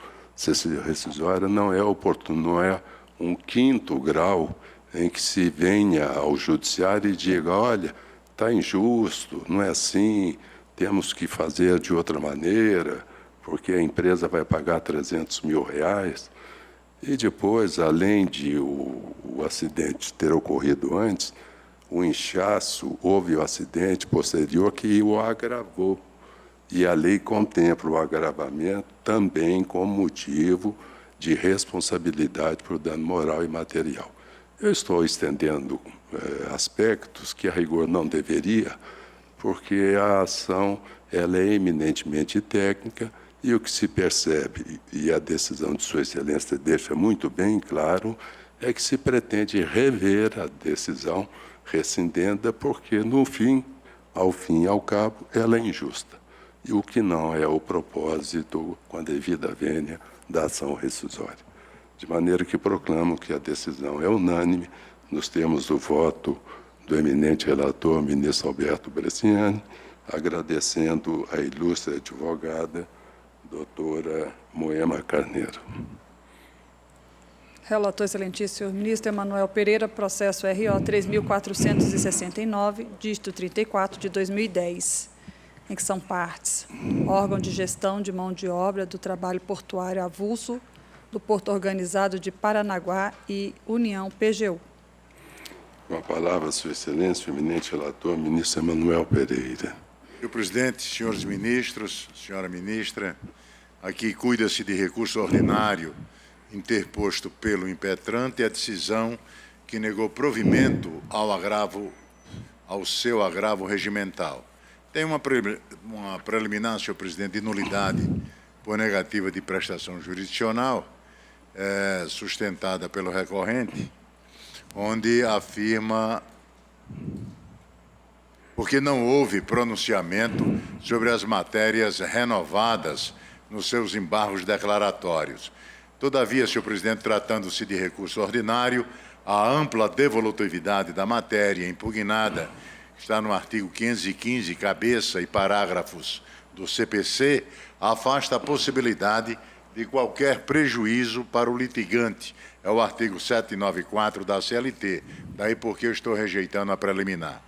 Rescisória não é oportuno, não é um quinto grau em que se venha ao judiciário e diga, olha, está injusto, não é assim, temos que fazer de outra maneira, porque a empresa vai pagar R$300 mil. E depois, além de o acidente ter ocorrido antes, o inchaço, houve o acidente posterior que o agravou. E a lei contempla o agravamento também como motivo de responsabilidade por dano moral e material. Eu estou estendendo aspectos que a rigor não deveria, porque a ação ela é eminentemente técnica e o que se percebe, e a decisão de Sua Excelência deixa muito bem claro, é que se pretende rever a decisão rescindida, porque, no fim, ao fim e ao cabo, ela é injusta. E o que não é o propósito, com a devida vênia, da ação rescisória. De maneira que proclamo que a decisão é unânime, nos termos do voto do eminente relator, ministro Alberto Bresciani, agradecendo a ilustre advogada, doutora Moema Carneiro. Relator, excelentíssimo senhor ministro Emanuel Pereira, processo RO 3.469, dígito 34, de 2010, em que são partes: órgão de gestão de mão de obra do trabalho portuário avulso do Porto Organizado de Paranaguá e União PGU. Com a palavra, Sua Excelência, o eminente relator, ministro Emanuel Pereira. Senhor presidente, senhores ministros, senhora ministra, aqui cuida-se de recurso ordinário interposto pelo impetrante a decisão que negou provimento ao seu agravo regimental. Tem uma preliminar, senhor presidente, de nulidade por negativa de prestação jurisdicional, sustentada pelo recorrente, onde afirma porque não houve pronunciamento sobre as matérias renovadas nos seus embargos declaratórios. Todavia, senhor presidente, tratando-se de recurso ordinário, a ampla devolutividade da matéria impugnada, que está no artigo 515, cabeça e parágrafos do CPC, afasta a possibilidade de qualquer prejuízo para o litigante. É o artigo 794 da CLT, daí porque eu estou rejeitando a preliminar.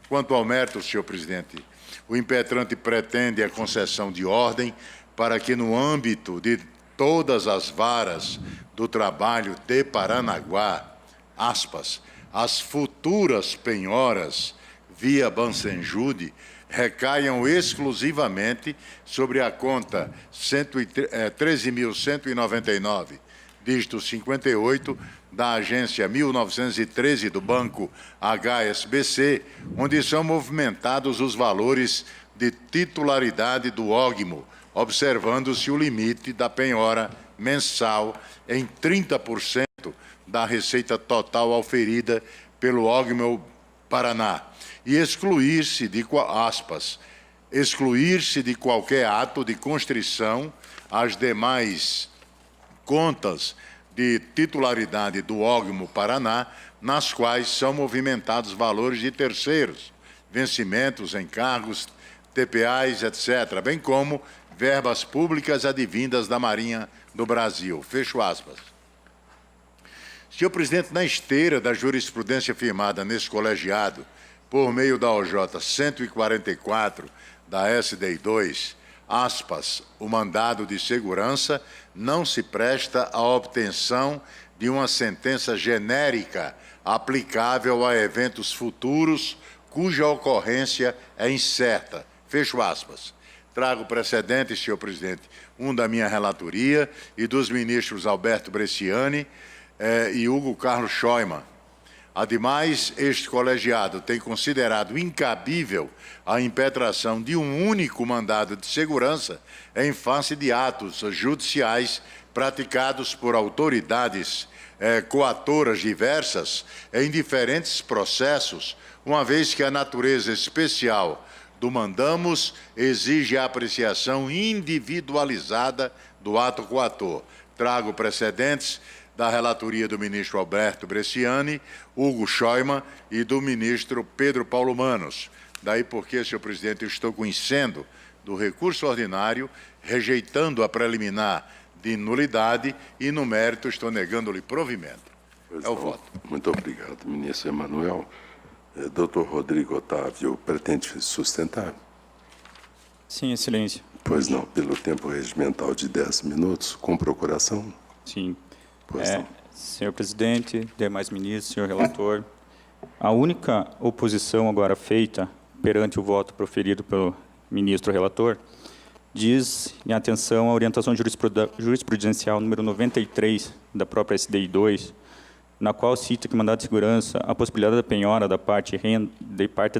Quanto ao mérito, senhor presidente, o impetrante pretende a concessão de ordem para que, no âmbito de todas as varas do trabalho de Paranaguá, aspas, as futuras penhoras via Bansenjude recaiam exclusivamente sobre a conta 13.199, dígito 58, da agência 1913 do Banco HSBC, onde são movimentados os valores de titularidade do ógmo, observando-se o limite da penhora mensal em 30% da receita total auferida pelo ógmo Paraná, e excluir-se de qualquer ato de constrição às demais contas de titularidade do ógmo Paraná, nas quais são movimentados valores de terceiros, vencimentos, encargos, TPAs, etc., bem como verbas públicas advindas da Marinha do Brasil. Fecho aspas. Senhor presidente, na esteira da jurisprudência firmada nesse colegiado, por meio da OJ 144 da SDI 2, aspas, o mandado de segurança não se presta à obtenção de uma sentença genérica aplicável a eventos futuros cuja ocorrência é incerta. Fecho aspas. Trago precedente, senhor presidente, da minha relatoria e dos ministros Alberto Bresciani e Hugo Carlos Scheumann. Ademais, este colegiado tem considerado incabível a impetração de um único mandado de segurança em face de atos judiciais praticados por autoridades coatoras diversas em diferentes processos, uma vez que a natureza especial do mandamos exige a apreciação individualizada do ato coator. Trago precedentes da relatoria do ministro Alberto Bresciani, Hugo Scheumann e do ministro Pedro Paulo Manos. Daí porque, senhor presidente, eu estou conhecendo do recurso ordinário, rejeitando a preliminar de nulidade e, no mérito, estou negando-lhe provimento. É o voto. Muito obrigado, ministro Emanuel. Doutor Rodrigo Otávio, pretende sustentar? Sim, excelência. Pois não, pelo tempo regimental de 10 minutos, com procuração? Sim. Pois não. Senhor presidente, demais ministros, senhor relator, a única oposição agora feita perante o voto proferido pelo ministro relator diz em atenção à orientação jurisprudencial número 93 da própria SDI 2, na qual cita que mandado de segurança a possibilidade da penhora da parte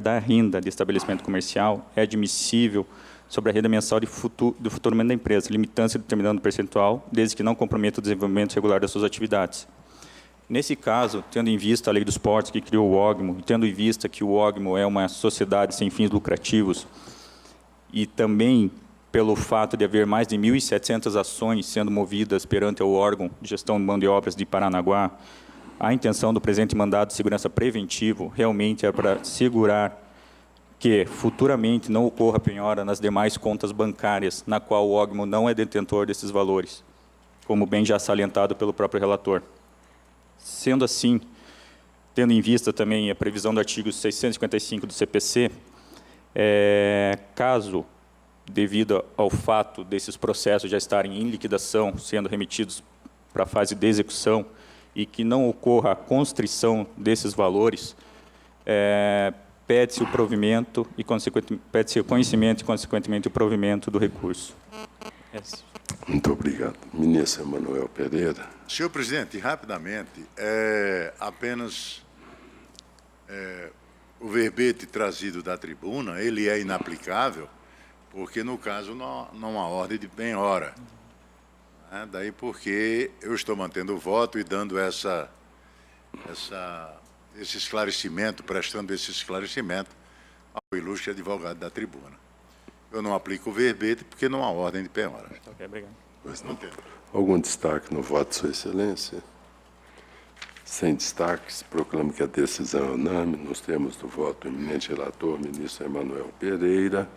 da renda de estabelecimento comercial é admissível sobre a renda mensal do faturamento da empresa, limitando-se a determinado percentual, desde que não comprometa o desenvolvimento regular das suas atividades. Nesse caso, tendo em vista a lei dos portos que criou o OGMO, e tendo em vista que o OGMO é uma sociedade sem fins lucrativos, e também pelo fato de haver mais de 1.700 ações sendo movidas perante o órgão de gestão de mão de obras de Paranaguá, a intenção do presente mandado de segurança preventivo realmente é para assegurar que futuramente não ocorra penhora nas demais contas bancárias, na qual o OGMO não é detentor desses valores, como bem já salientado pelo próprio relator. Sendo assim, tendo em vista também a previsão do artigo 655 do CPC, caso, devido ao fato desses processos já estarem em liquidação, sendo remetidos para a fase de execução, e que não ocorra a constrição desses valores, pede-se o provimento e, pede-se o conhecimento e, consequentemente, o provimento do recurso. Muito obrigado. Ministro Emanuel Pereira. Senhor presidente, rapidamente, apenas o verbete trazido da tribuna, ele é inaplicável, porque, no caso, não há ordem de penhora. Daí porque eu estou mantendo o voto e dando esse esclarecimento, prestando esse esclarecimento ao ilustre advogado da tribuna. Eu não aplico o verbete porque não há ordem de penhora. Ok, obrigado. Pois não. Algum destaque no voto de Sua Excelência? Sem destaques, proclamo que a decisão é unânime. Nos termos do voto do eminente relator, ministro Emanuel Pereira,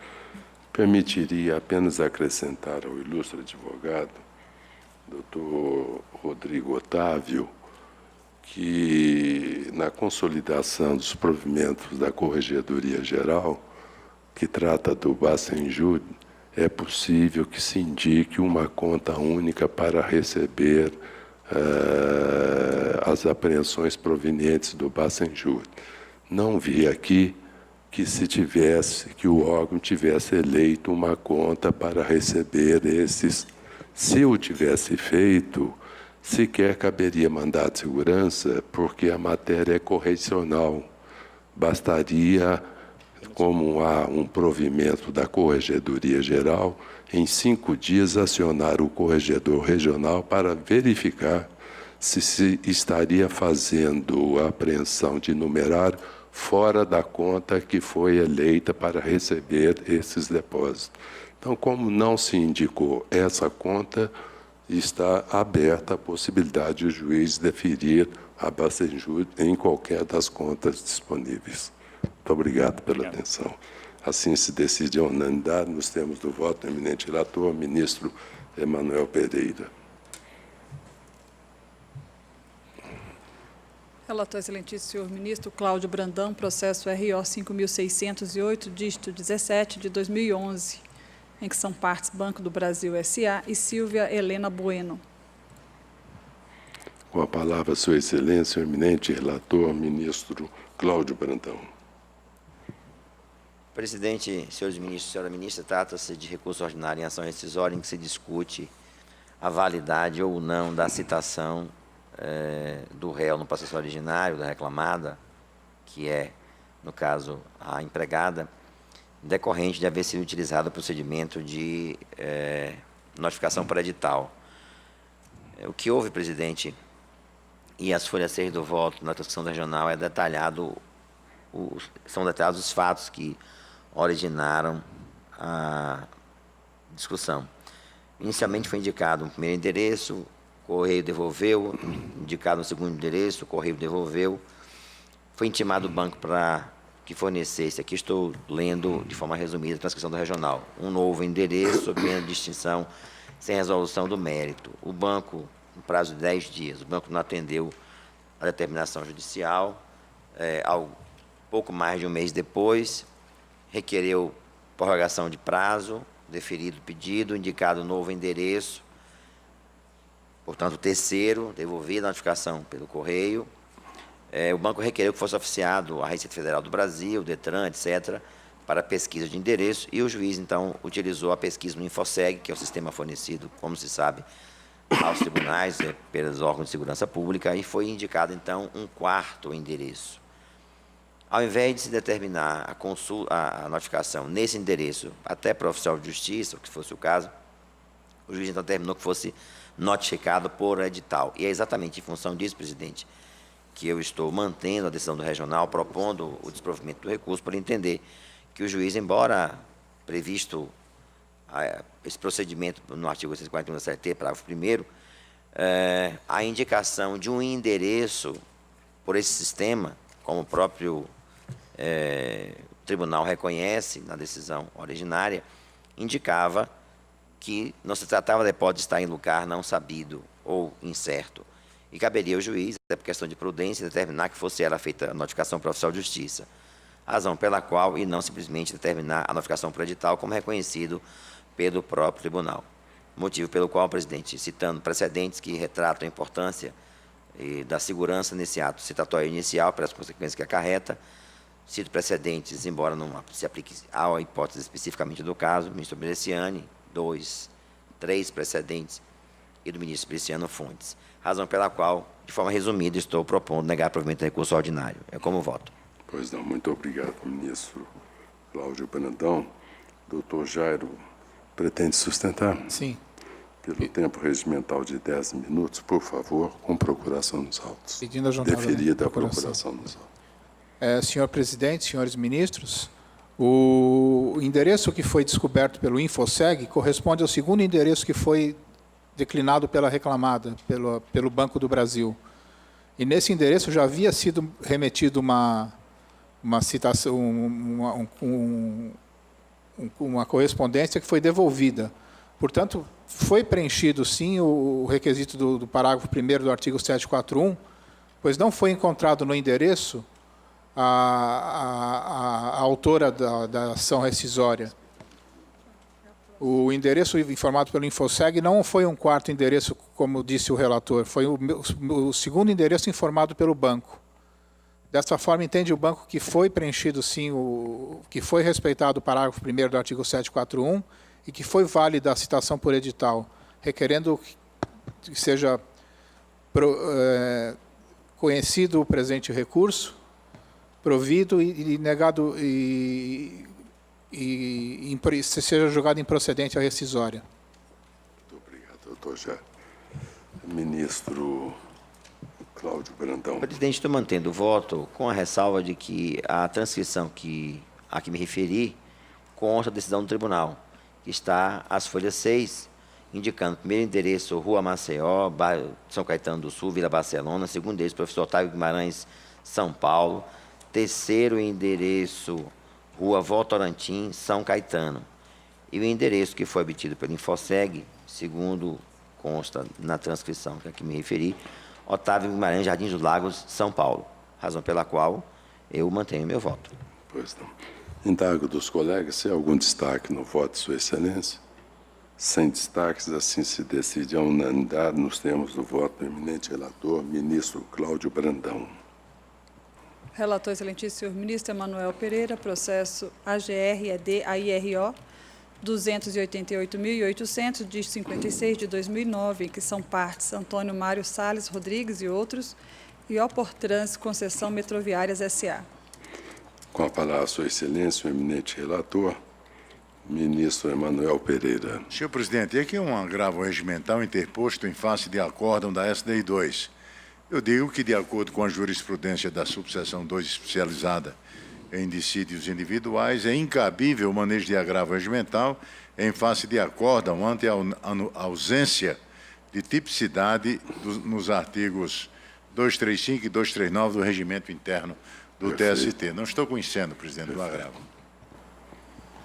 permitiria apenas acrescentar ao ilustre advogado, doutor Rodrigo Otávio, que na consolidação dos provimentos da Corregedoria Geral, que trata do Bacenjud, é possível que se indique uma conta única para receber as apreensões provenientes do Bacenjud. Não vi aqui que o órgão tivesse eleito uma conta para receber esses. Se o tivesse feito, sequer caberia mandado de segurança, porque a matéria é correcional. Bastaria, como há um provimento da Corregedoria Geral, em 5 dias acionar o corregedor regional para verificar se estaria fazendo a apreensão de numerário fora da conta que foi eleita para receber esses depósitos. Então, como não se indicou essa conta, está aberta a possibilidade de o juiz deferir a Bacenjud em qualquer das contas disponíveis. Muito obrigado pela atenção. Assim se decide a unanimidade nos termos do voto do eminente relator, ministro Emanuel Pereira. Relator excelentíssimo senhor ministro Cláudio Brandão, processo RO 5.608, dígito 17 de 2011, em que são partes Banco do Brasil S.A. e Silvia Helena Bueno. Com a palavra, Sua Excelência, o eminente relator, ministro Cláudio Brandão. Presidente, senhores ministros, senhora ministra, trata-se de recurso ordinário em ação rescisória em que se discute a validade ou não da citação do réu no processo originário, da reclamada, que é, no caso, a empregada, decorrente de haver sido utilizado o procedimento de notificação por edital. O que houve, presidente, e as folhas 6 do voto na discussão regional são detalhados os fatos que originaram a discussão. Inicialmente foi indicado um primeiro endereço, o Correio devolveu, indicado um segundo endereço, o Correio devolveu. Foi intimado o banco para que fornecesse, aqui estou lendo de forma resumida a transcrição do regional, um novo endereço sob pena de extinção sem resolução do mérito. O banco, no prazo de 10 dias, o banco não atendeu a determinação judicial. Pouco mais de um mês depois, requereu prorrogação de prazo, deferido o pedido, indicado novo endereço, portanto, o terceiro, devolvida a notificação pelo correio. O banco requereu que fosse oficiado a Receita Federal do Brasil, o DETRAN, etc., para pesquisa de endereço, e o juiz, então, utilizou a pesquisa no Infoseg, que é o sistema fornecido, como se sabe, aos tribunais, pelos órgãos de segurança pública, e foi indicado, então, um quarto endereço. Ao invés de se determinar a notificação nesse endereço até para o oficial de justiça, que fosse o caso, o juiz, então, determinou que fosse notificado por edital. E é exatamente em função disso, presidente, que eu estou mantendo a decisão do regional, propondo o desprovimento do recurso, por entender que o juiz, embora previsto esse procedimento no artigo 841 da CLT, parágrafo 1º, a indicação de um endereço por esse sistema, como o próprio tribunal reconhece na decisão originária, indicava que não se tratava da hipótese de estar em lugar não sabido ou incerto. E caberia ao juiz, até por questão de prudência, determinar que fosse ela feita a notificação para o oficial de justiça. Razão pela qual, e não simplesmente determinar a notificação por edital, como reconhecido pelo próprio tribunal. Motivo pelo qual, presidente, citando precedentes que retratam a importância da segurança nesse ato citatório inicial, pelas consequências que acarreta, cito precedentes, embora não se aplique à hipótese especificamente do caso, do ministro Bresciani, 2, 3 precedentes, e do ministro Feliciano Fontes. Razão pela qual, de forma resumida, estou propondo negar provimento de recurso ordinário. É como voto. Pois não, muito obrigado, ministro Cláudio Brandão. Doutor Jairo, pretende sustentar? Sim. Pelo tempo regimental de 10 minutos, por favor, com procuração nos autos. Pedindo a juntada deferida a procuração nos autos. Senhor presidente, senhores ministros, o endereço que foi descoberto pelo Infoseg corresponde ao segundo endereço que foi declinado pela reclamada, pelo Banco do Brasil. E nesse endereço já havia sido remetido uma citação, uma correspondência que foi devolvida. Portanto, foi preenchido, sim, o requisito do parágrafo 1º do artigo 741, pois não foi encontrado no endereço a autora da ação rescisória. O endereço informado pelo Infoseg não foi um quarto endereço, como disse o relator, foi o segundo endereço informado pelo banco. Dessa forma, entende o banco que foi preenchido, sim, que foi respeitado o parágrafo 1º do artigo 741 e que foi válida a citação por edital, requerendo que seja conhecido o presente recurso, provido e negado e seja julgado improcedente a rescisória. Muito obrigado, doutor Jair. Ministro Cláudio Brandão. Presidente, estou mantendo o voto com a ressalva de que a transcrição a que me referi consta a decisão do tribunal, que está às folhas 6, indicando primeiro endereço Rua Maceió, São Caetano do Sul, Vila Barcelona, segundo endereço professor Otávio Guimarães, São Paulo, terceiro endereço Rua Votorantim, São Caetano. E o endereço que foi obtido pelo Infoseg, segundo consta na transcrição que aqui me referi, Otávio Guimarães, Jardim dos Lagos, São Paulo. Razão pela qual eu mantenho meu voto. Pois não. Indago dos colegas se há algum destaque no voto de Sua Excelência. Sem destaques, assim se decide a unanimidade nos termos do voto do eminente relator, ministro Cláudio Brandão. Relator, excelentíssimo senhor ministro Emanuel Pereira, processo AGR-ED-AIRO 288.800, dígito 56 de 2009, em que são partes Antônio Mário Salles Rodrigues e outros, e Oportrans Concessão Metroviárias S.A. Com a palavra, Sua Excelência, o eminente relator, ministro Emanuel Pereira. Senhor presidente, aqui é um agravo regimental interposto em face de acórdão da SDI 2. Eu digo que, de acordo com a jurisprudência da subseção 2 especializada em dissídios individuais, é incabível o manejo de agravo regimental em face de acórdão ante a ausência de tipicidade nos artigos 235 e 239 do regimento interno do TST. Não estou conhecendo, presidente, do agravo.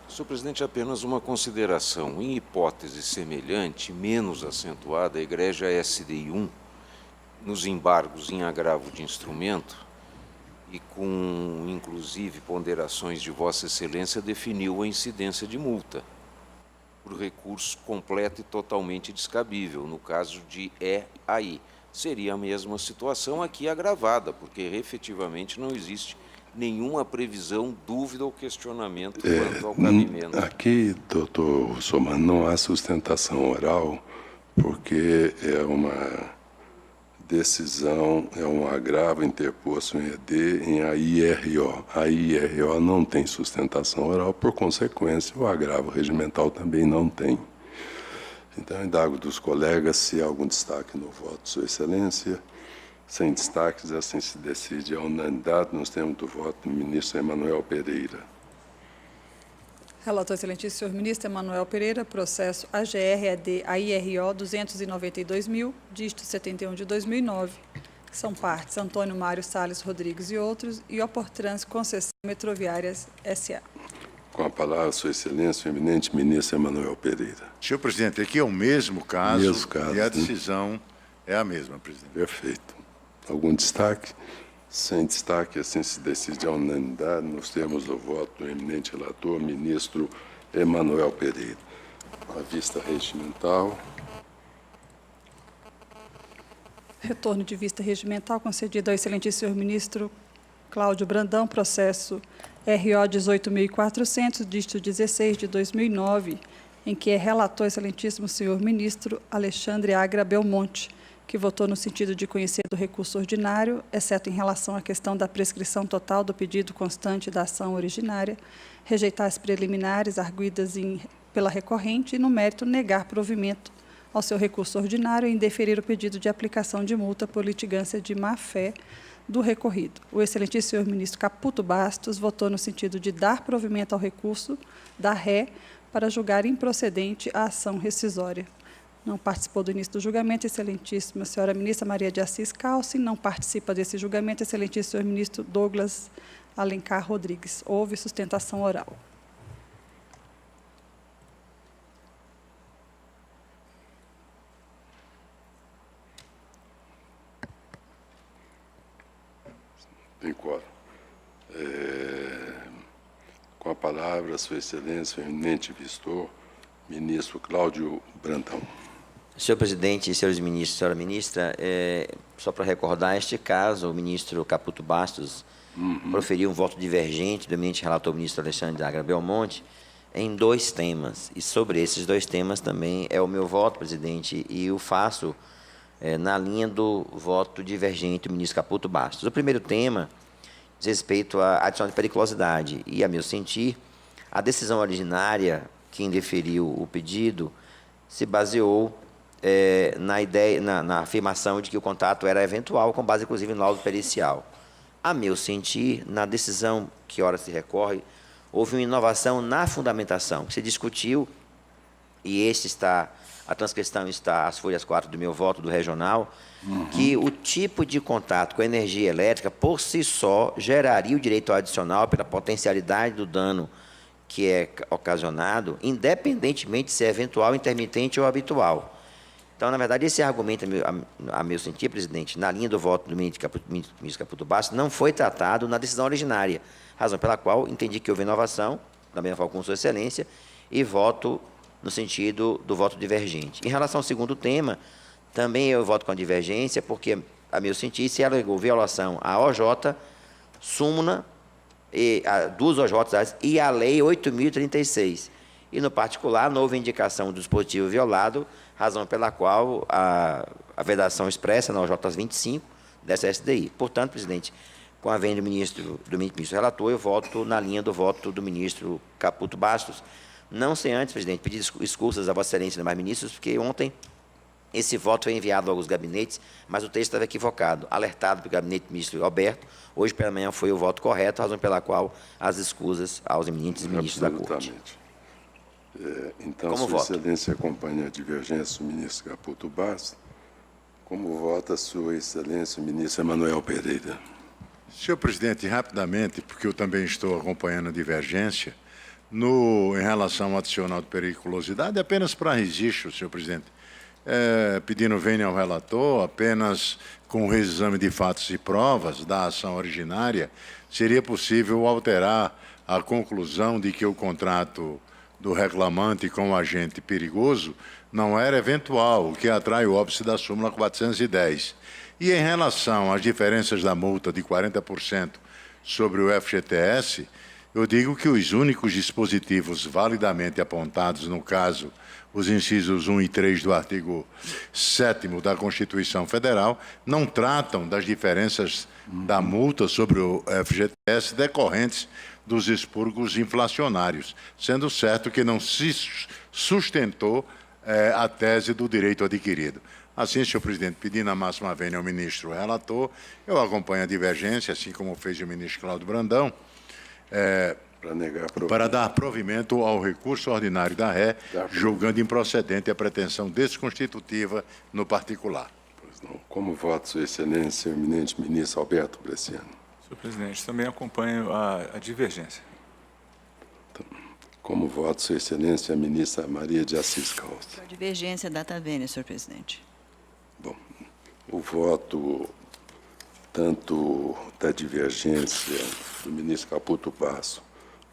Senhor presidente, apenas uma consideração. Em hipótese semelhante, menos acentuada, a egrégia SDI 1 nos embargos em agravo de instrumento e com, inclusive, ponderações de Vossa Excelência, definiu a incidência de multa por recurso completo e totalmente descabível, no caso de EAI. Seria a mesma situação aqui agravada, porque efetivamente não existe nenhuma previsão, dúvida ou questionamento quanto ao cabimento. Aqui, doutor Russomano, não há sustentação oral, porque é uma decisão, é um agravo interposto em ED em AIRO. A IRO não tem sustentação oral, por consequência, o agravo regimental também não tem. Então, indago dos colegas se há algum destaque no voto de Sua Excelência. Sem destaques, assim se decide a unanimidade nos termos do voto do ministro Emanuel Pereira. Relator excelentíssimo, senhor ministro Emanuel Pereira, processo AGR-ED AIRO 292.000, dígito 71 de 2009, que são partes Antônio Mário Salles Rodrigues e outros, e Oportrans Concessão Metroviárias S.A. Com a palavra, Sua Excelência, o eminente ministro Emanuel Pereira. Senhor presidente, aqui é o mesmo caso, e a né? decisão é a mesma, presidente. Perfeito. Algum destaque? Sem destaque, assim se decide a unanimidade nos termos do voto do eminente relator, ministro Emanuel Pereira. A vista regimental. Retorno de vista regimental concedido ao excelentíssimo senhor ministro Cláudio Brandão, processo RO 18.400, dígito 16 de 2009, em que é relator excelentíssimo senhor ministro Alexandre Agra Belmonte, que votou no sentido de conhecer do recurso ordinário, exceto em relação à questão da prescrição total do pedido constante da ação originária, rejeitar as preliminares arguidas pela recorrente e, no mérito, negar provimento ao seu recurso ordinário e indeferir o pedido de aplicação de multa por litigância de má-fé do recorrido. O excelentíssimo senhor ministro Caputo Bastos votou no sentido de dar provimento ao recurso da ré para julgar improcedente a ação rescisória. Não participou do início do julgamento, excelentíssima senhora ministra Maria de Assis Calcin. Não participa desse julgamento, excelentíssimo senhor ministro Douglas Alencar Rodrigues. Houve sustentação oral. Tem quórum. Com a palavra, Sua Excelência, o eminente vistor, ministro Cláudio Brandão. Senhor presidente, senhores ministros, senhora ministra, só para recordar este caso, o ministro Caputo Bastos proferiu um voto divergente do eminente relator ministro Alexandre Agra Belmonte em 2 temas. E sobre esses 2 temas também é o meu voto, presidente, e o faço na linha do voto divergente do ministro Caputo Bastos. O primeiro tema diz respeito à adição de periculosidade e, a meu sentir, a decisão originária que indeferiu o pedido se baseou na afirmação de que o contato era eventual, com base, inclusive, no laudo pericial. A meu sentir, na decisão que ora se recorre, houve uma inovação na fundamentação, que se discutiu, e a transcrição está, as folhas 4 do meu voto do regional, que o tipo de contato com a energia elétrica, por si só, geraria o direito adicional pela potencialidade do dano que é ocasionado, independentemente de ser eventual, intermitente ou habitual. Então, na verdade, esse argumento, a meu sentir, presidente, na linha do voto do ministro Caputo Bastos, não foi tratado na decisão originária, razão pela qual entendi que houve inovação, da mesma forma com Sua Excelência, e voto no sentido do voto divergente. Em relação ao segundo tema, também eu voto com a divergência, porque, a meu sentir, se alegou violação à OJ, súmula, a 2 OJs e a Lei 8.036. E, no particular, não houve indicação do dispositivo violado, razão pela qual a vedação expressa na OJ 25 dessa SDI. Portanto, presidente, com a venda do ministro relator, eu voto na linha do voto do ministro Caputo Bastos. Não sem antes, presidente, pedir escusas a Vossa Excelência e demais ministros, porque ontem esse voto foi enviado aos gabinetes, mas o texto estava equivocado, alertado pelo gabinete do ministro Alberto. Hoje pela manhã foi o voto correto, razão pela qual as escusas aos eminentes ministros da Corte. Então, Como Sua voto? Excelência acompanha a divergência do ministro Caputo Bastos. Como vota Sua Excelência, o ministro Emanuel Pereira? Senhor presidente, rapidamente, porque eu também estou acompanhando a divergência, em relação ao adicional de periculosidade, apenas para registro, senhor presidente, pedindo vênia ao relator, apenas com o reexame de fatos e provas da ação originária, seria possível alterar a conclusão de que o contrato do reclamante com o agente perigoso não era eventual, o que atrai o óbice da súmula 410. E em relação às diferenças da multa de 40% sobre o FGTS, eu digo que os únicos dispositivos validamente apontados no caso, os incisos 1 e 3 do artigo 7º da Constituição Federal, não tratam das diferenças da multa sobre o FGTS decorrentes dos expurgos inflacionários, sendo certo que não se sustentou a tese do direito adquirido. Assim, senhor presidente, pedindo a máxima vênia ao ministro relator, eu acompanho a divergência, assim como fez o ministro Cláudio Brandão, para dar provimento ao recurso ordinário da Ré, julgando improcedente a pretensão desconstitutiva no particular. Pois não. Como voto, Sua Excelência, o eminente ministro Alberto Bresciano. Senhor presidente, também acompanho a divergência. Como voto, Sua Excelência, a ministra Maria de Assis Calça. Divergência, data vênia, senhor presidente. Bom, o voto tanto da divergência do ministro Caputo Basso,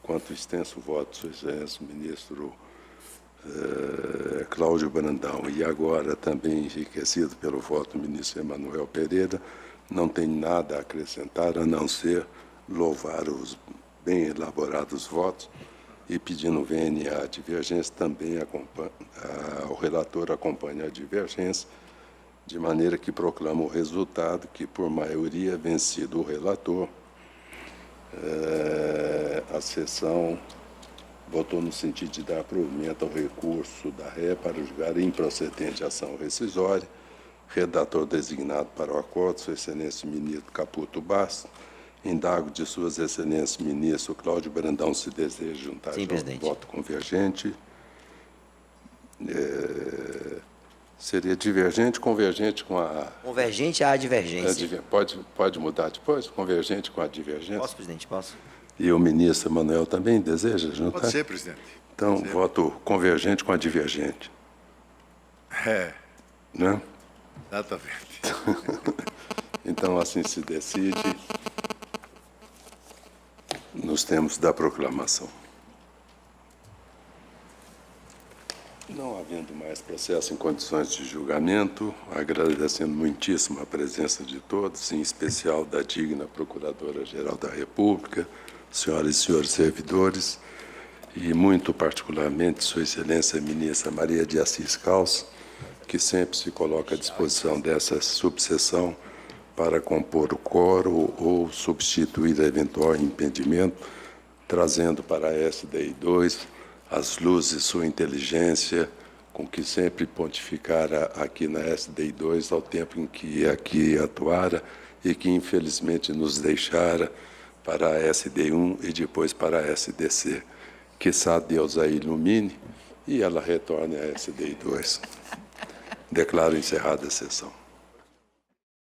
quanto o extenso voto do Sua Excelência, o ministro Cláudio Brandão, e agora também enriquecido pelo voto do ministro Emanuel Pereira, não tem nada a acrescentar, a não ser louvar os bem elaborados votos e pedindo vênia à divergência, também o relator acompanha a divergência, de maneira que proclama o resultado que, por maioria, vencido o relator, a sessão votou no sentido de dar provimento ao recurso da Ré para julgar improcedente a ação rescisória. Redator designado para o acordo, Sua Excelência o ministro Caputo Basso. Indago de Suas Excelências, ministro Cláudio Brandão, se deseja juntar ao voto convergente. Seria divergente, convergente com a... Convergente à divergência. Pode mudar depois? Convergente com a divergência? Posso, presidente, posso. E o ministro Emanuel também deseja juntar? Pode ser, presidente. Então, voto convergente com a divergente. Né? Exatamente. Então, assim se decide nos termos da proclamação. Não havendo mais processo em condições de julgamento, agradecendo muitíssimo a presença de todos, em especial da digna Procuradora-Geral da República, senhoras e senhores servidores, e muito particularmente Sua Excelência a Ministra Maria de Assis Calça, que sempre se coloca à disposição dessa subseção para compor o quórum ou substituir eventual impedimento, trazendo para a SDI 2 as luzes, sua inteligência, com que sempre pontificara aqui na SDI 2 ao tempo em que aqui atuara e que infelizmente nos deixara para a SDI 1 e depois para a SDC. Quiçá Deus a ilumine e ela retorne à SDI 2. Declaro encerrada a sessão.